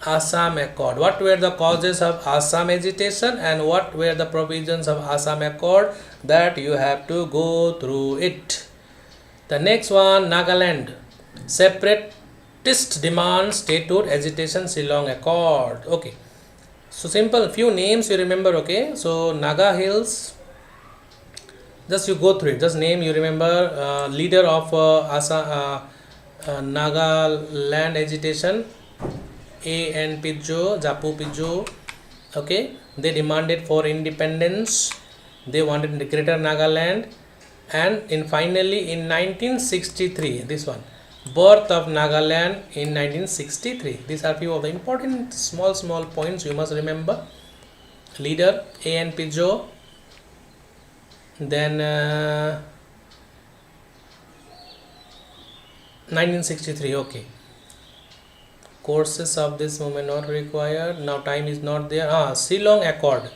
Assam Accord. What were the causes of Assam agitation and what were the provisions of Assam Accord, that you have to go through it. The next one, Nagaland. Separatist demand, statehood, agitation, Shillong Accord. Okay. So simple, few names you remember. Okay. So Naga Hills. Just you go through it. Just name you remember. Leader of Nagaland agitation, A.N. Pidjo, Japu Pidjo. Okay. They demanded for independence. They wanted the Greater Nagaland. And finally in 1963, this one, birth of Nagaland in 1963. These are few of the important small points you must remember. Leader A.N. Pidjo. Then 1963. Okay. Courses of this movement not required. Now time is not there. Shillong Accord.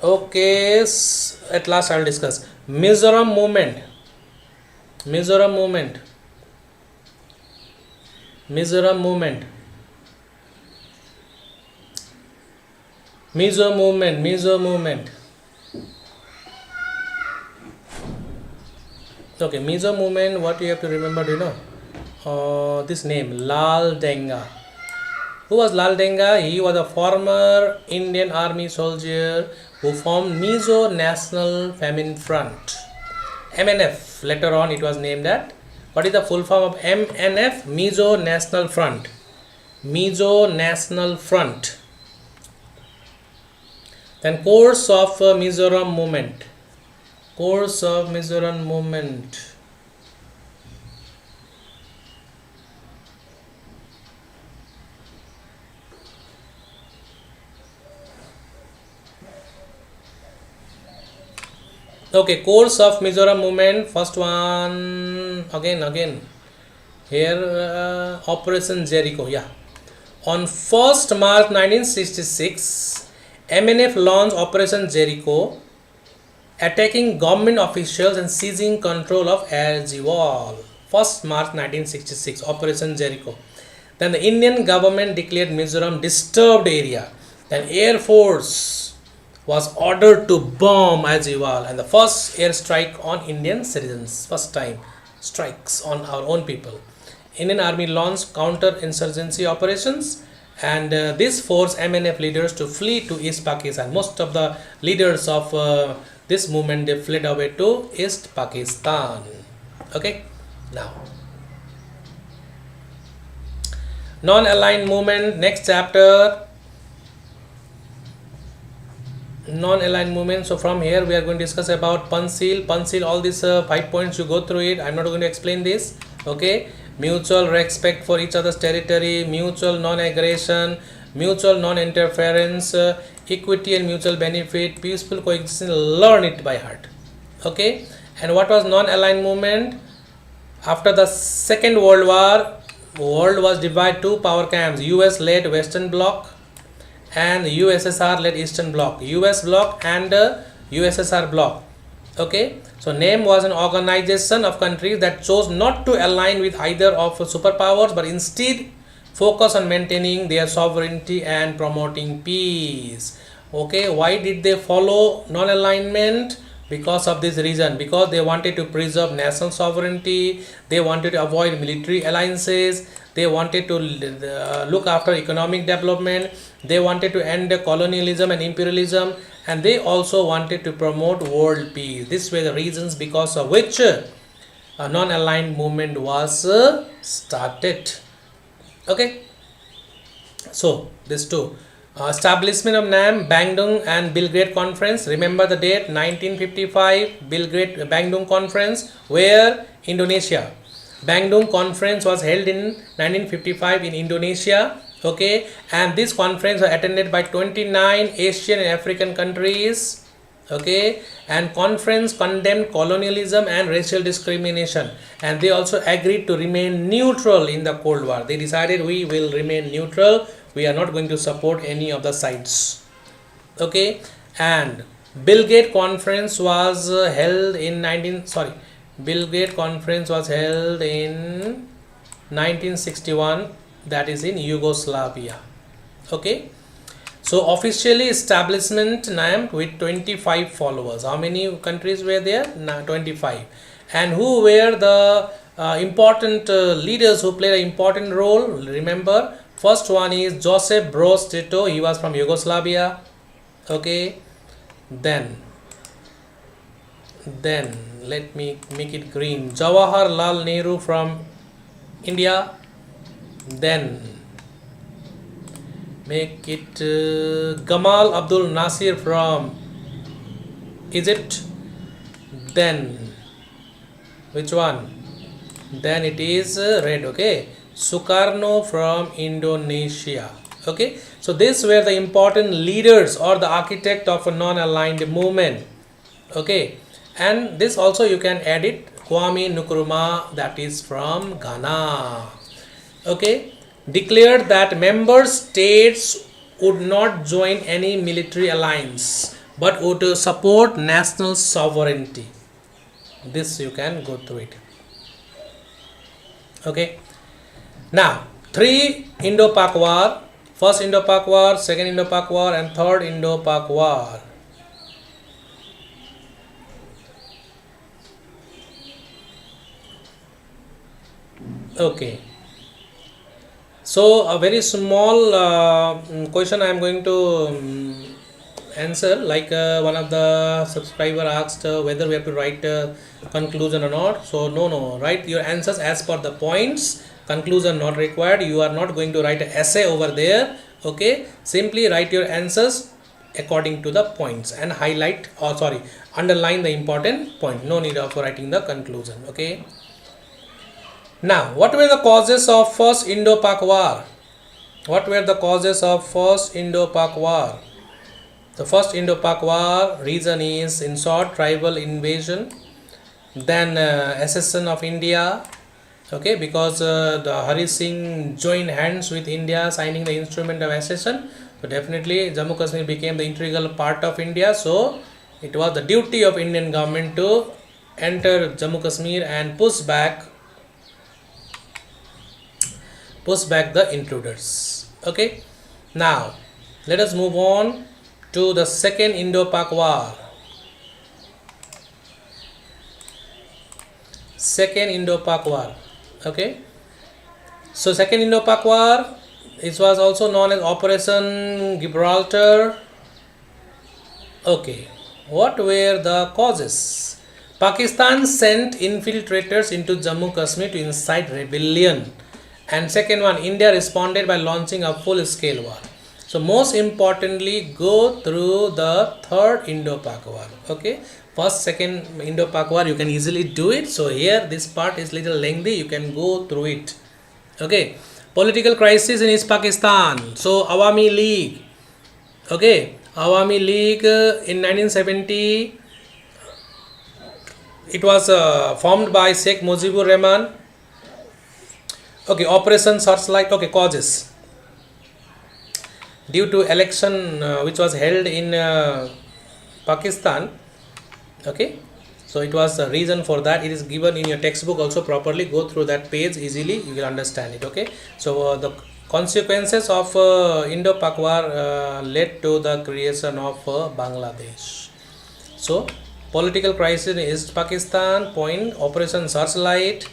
Okay, at last I will discuss Mizoram movement. Mizo movement. Okay, Mizo movement, what you have to remember, do you know? This name, Lal Denga. Who was Lal Denga? He was a former Indian Army soldier who formed Mizo National Famine Front. MNF. Later on it was named that. What is the full form of MNF? Mizo National Front. Mizo National Front. Then course of Mizoram movement. Course of Mizoram movement. Okay, course of Mizoram movement. First one, again. Here, Operation Jericho. Yeah. On 1st March 1966, MNF launched Operation Jericho, attacking government officials and seizing control of Ailjewol. 1st March 1966, Operation Jericho. Then the Indian government declared Mizoram disturbed area. Then Air Force was ordered to bomb Ailjewol, and the first air strike on Indian citizens. First time strikes on our own people. Indian Army launched counter-insurgency operations, and this forced MNF leaders to flee to East Pakistan. Most of the leaders of this movement, they fled away to East Pakistan. Okay, now non-aligned movement, next chapter. Non-aligned movement. So from here we are going to discuss about Panchil, all these 5 points, you go through it. I'm not going to explain this. Okay, mutual respect for each other's territory, mutual non-aggression, mutual non-interference, equity and mutual benefit, peaceful coexistence. Learn it by heart. Okay, and what was non-aligned movement? After the Second World War, world was divided two power camps. US led Western Bloc and USSR led Eastern Bloc. US Bloc and USSR Bloc. Okay, so name was an organization of countries that chose not to align with either of superpowers, but instead focus on maintaining their sovereignty and promoting peace. Okay, why did they follow non-alignment? Because of this reason, because they wanted to preserve national sovereignty, they wanted to avoid military alliances, they wanted to look after economic development, they wanted to end colonialism and imperialism, and they also wanted to promote world peace. These were the reasons because of which a non-aligned movement was started. Okay, so this two. Establishment of NAM, Bandung and Belgrade Conference. Remember the date, 1955, Bandung Conference. Where? Indonesia. Bandung Conference was held in 1955 in Indonesia. Okay, and this conference was attended by 29 Asian and African countries. Okay, and conference condemned colonialism and racial discrimination, and they also agreed to remain neutral in the Cold War. They decided we will remain neutral, we are not going to support any of the sides. Okay, and Belgrade Conference was held in 1961, that is in Yugoslavia. Okay, so officially establishment named with 25 followers. How many countries were there? 25. And who were the important leaders who played an important role? Remember, first one is Joseph Broz Tito. He was from Yugoslavia. Okay, then let me make it green. Jawaharlal Nehru from India. Then make it Gamal Abdul Nasir from Egypt. Then which one? Then it is red. Okay, Sukarno from Indonesia. Okay, so these were the important leaders or the architect of a non-aligned movement. Okay, and this also you can add it, Kwame Nkrumah, that is from Ghana. Okay, declared that member states would not join any military alliance but would support national sovereignty. This you can go through it. Okay, now 3 Indo-Pak War, first Indo-Pak War, second Indo-Pak War, and third Indo-Pak War. Okay, so a very small question I am going to answer, like one of the subscriber asked whether we have to write a conclusion or not. So no, write your answers as per the points, conclusion not required. You are not going to write an essay over there. Okay, simply write your answers according to the points and highlight, or sorry, underline the important point. No need of writing the conclusion. Okay, now what were the causes of first Indo-Pak War? What were the causes of first Indo-Pak War? The first Indo-Pak War reason is, in short, tribal invasion, then accession of India. Okay, because the Hari Singh joined hands with India, signing the instrument of accession. So definitely Jammu Kashmir became the integral part of India. So it was the duty of Indian government to enter Jammu Kashmir and push back the intruders. Okay, now let us move on to the second Indo-Pak War. Second Indo-Pak War. Okay, so second Indo-Pak War, it was also known as Operation Gibraltar. Okay, what were the causes? Pakistan sent infiltrators into Jammu Kashmir to incite rebellion. And second one, India responded by launching a full-scale war. So most importantly, go through the third Indo-Pak War. Okay, first, second Indo-Pak War you can easily do it. So here this part is little lengthy, you can go through it. Okay, political crisis in East Pakistan. So Awami League. Okay, Awami League in 1970, it was formed by Sheikh Mujibur Rahman. Okay, Operation Searchlight. Okay, causes. Due to election which was held in Pakistan. Okay, so it was the reason for that. It is given in your textbook also properly. Go through that page easily, you will understand it. Okay, so the Consequences of Indo-Pak war led to the creation of Bangladesh. So, political crisis in East Pakistan, point Operation Searchlight,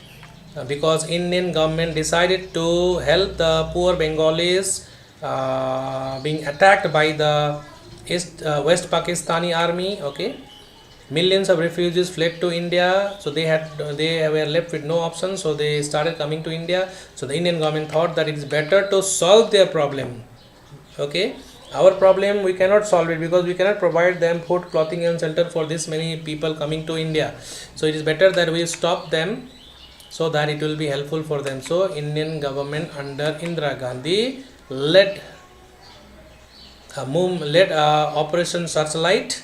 because Indian government decided to help the poor Bengalis being attacked by the West Pakistani army. Okay, millions of refugees fled to India, so they were left with no option, so they started coming to India. So the Indian government thought that it is better to solve their problem. Okay, our problem we cannot solve it because we cannot provide them food, clothing and shelter for this many people coming to India. So it is better that we stop them so that it will be helpful for them. So Indian government under Indira Gandhi led Operation Searchlight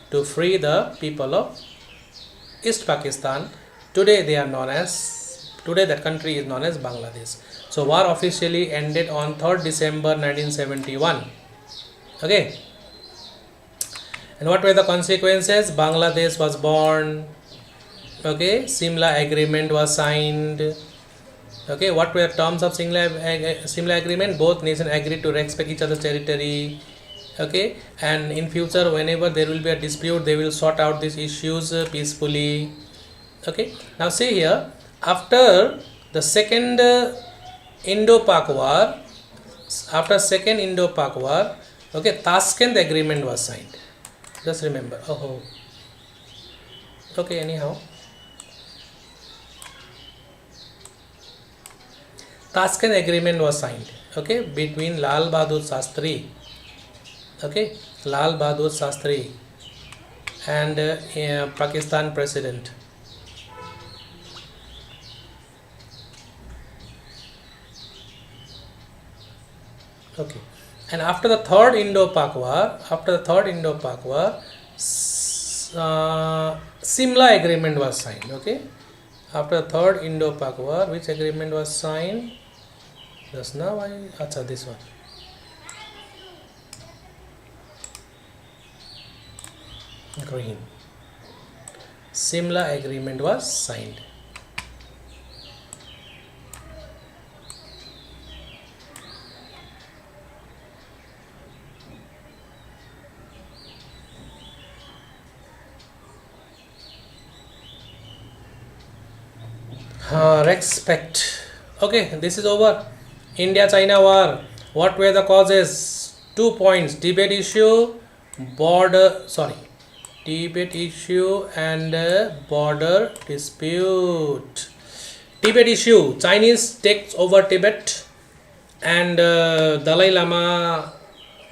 to free the people of East Pakistan. Today that country is known as Bangladesh. So war officially ended on 3rd December 1971. Okay, and what were the consequences? Bangladesh was born. Okay, Simla Agreement was signed. Okay, what were terms of Simla Agreement? Both nations agreed to respect each other's territory. Okay, and in future whenever there will be a dispute, they will sort out these issues peacefully. Okay, now see here, after the second Indo-Pak war, okay, Tashkent Agreement was signed. Just remember. Okay, anyhow, Tashkent Agreement was signed. Okay, between Lal Bahadur Shastri. Okay, Lal Bahadur Shastri and Pakistan president. Okay, and after the third Indo-Pak war, Simla Agreement was signed. Okay, after the third Indo-Pak war, which agreement was signed? Just now this one. Green. Simla Agreement was signed. Respect. Okay, this is over. India-China war. What were the causes? 2 points. Tibet issue and border dispute. Tibet issue. Chinese takes over Tibet and Dalai Lama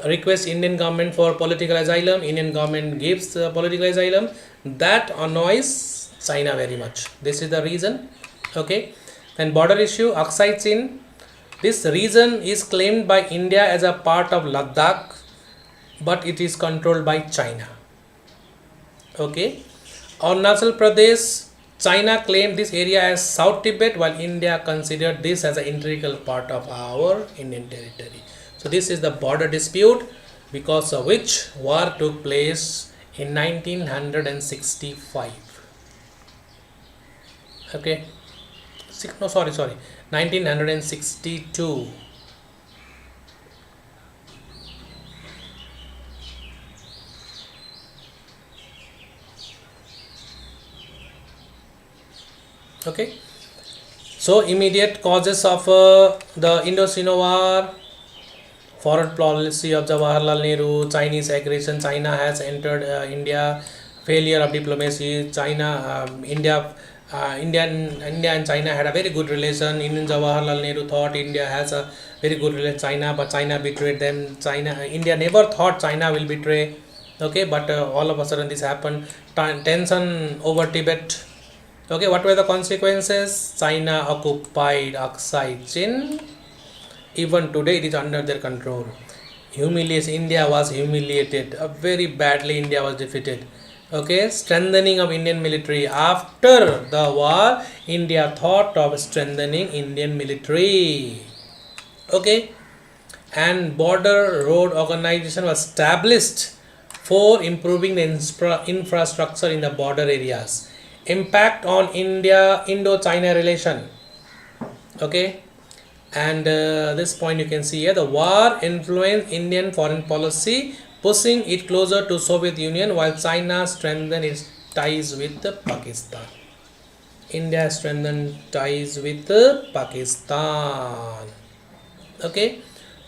requests Indian government for political asylum. Indian government gives political asylum. That annoys China very much. This is the reason. Okay, then border issue, Aksai Chin. This region is claimed by India as a part of Ladakh, but it is controlled by China. Okay, Arunachal Pradesh, China claimed this area as South Tibet, while India considered this as an integral part of our Indian territory. So this is the border dispute, because of which war took place in 1965. Okay, 1962. Okay, so immediate causes of the Indo-Sino war: foreign policy of Jawaharlal Nehru, Chinese aggression, China has entered India, failure of diplomacy, India and China had a very good relation. Indian Jawaharlal Nehru thought India has a very good relation with China, but China betrayed them. India never thought China will betray. Okay, but all of a sudden this happened. Tension over Tibet. Okay, what were the consequences? China occupied Aksai Chin. Even today it is under their control. Humiliation. India was humiliated. Very badly India was defeated. Okay, strengthening of Indian military. After the war, India thought of strengthening Indian military. Okay, and border road organization was established for improving the infrastructure in the border areas. Impact on Indo-China relation. Okay, And this point you can see here, the war influenced Indian foreign policy, pushing it closer to Soviet Union, while China strengthened its ties with Pakistan. India strengthened ties with Pakistan. Okay,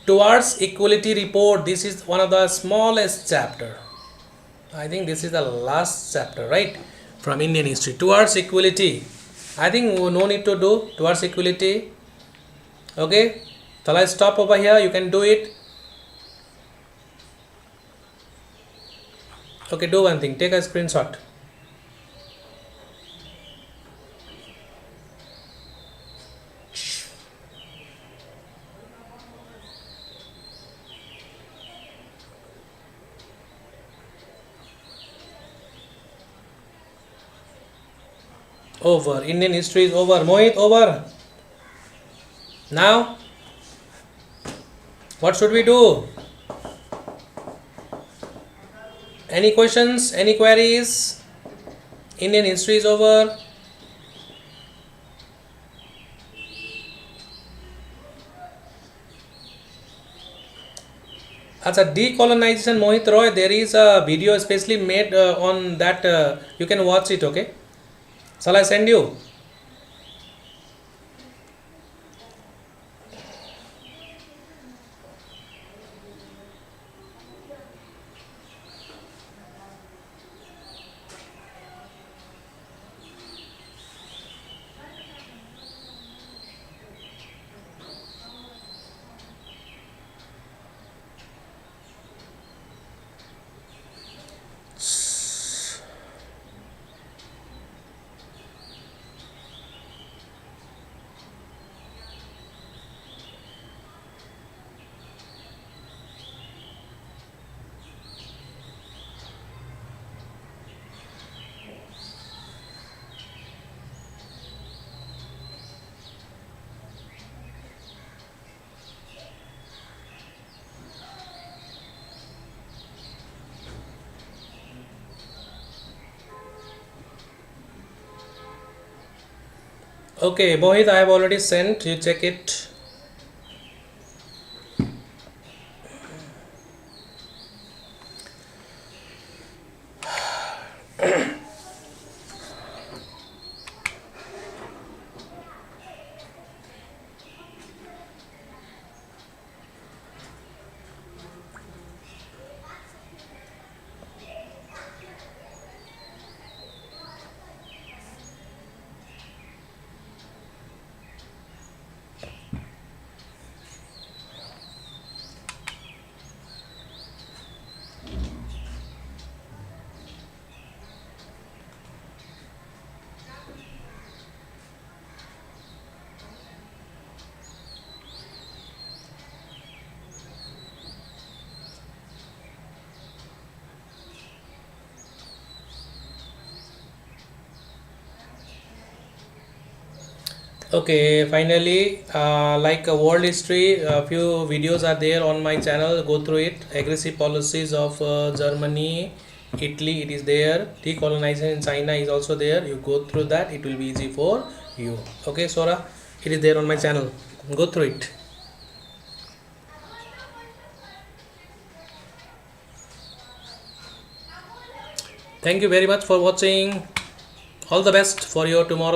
towards equality report, this is one of the smallest chapter. I think this is the last chapter, right, from Indian history. Towards equality, I think no need to do towards equality. Okay, shall I stop over here? You can do it. Okay, do one thing, take a screenshot. Over. Indian history is over. Mohit, over. Now, what should we do? Any questions? Any queries? Indian history is over. As a decolonization, Mohit Roy, there is a video especially made on that. You can watch it, okay? Shall I send you? Okay, Mohit, I have already sent. You check it. Okay, finally, like a world history, a few videos are there on my channel. Go through it. Aggressive policies of Germany, Italy, it is there. Decolonization in China is also there. You go through that, it will be easy for you. Okay, Sora, it is there on my channel. Go through it. Thank you very much for watching. All the best for your tomorrow.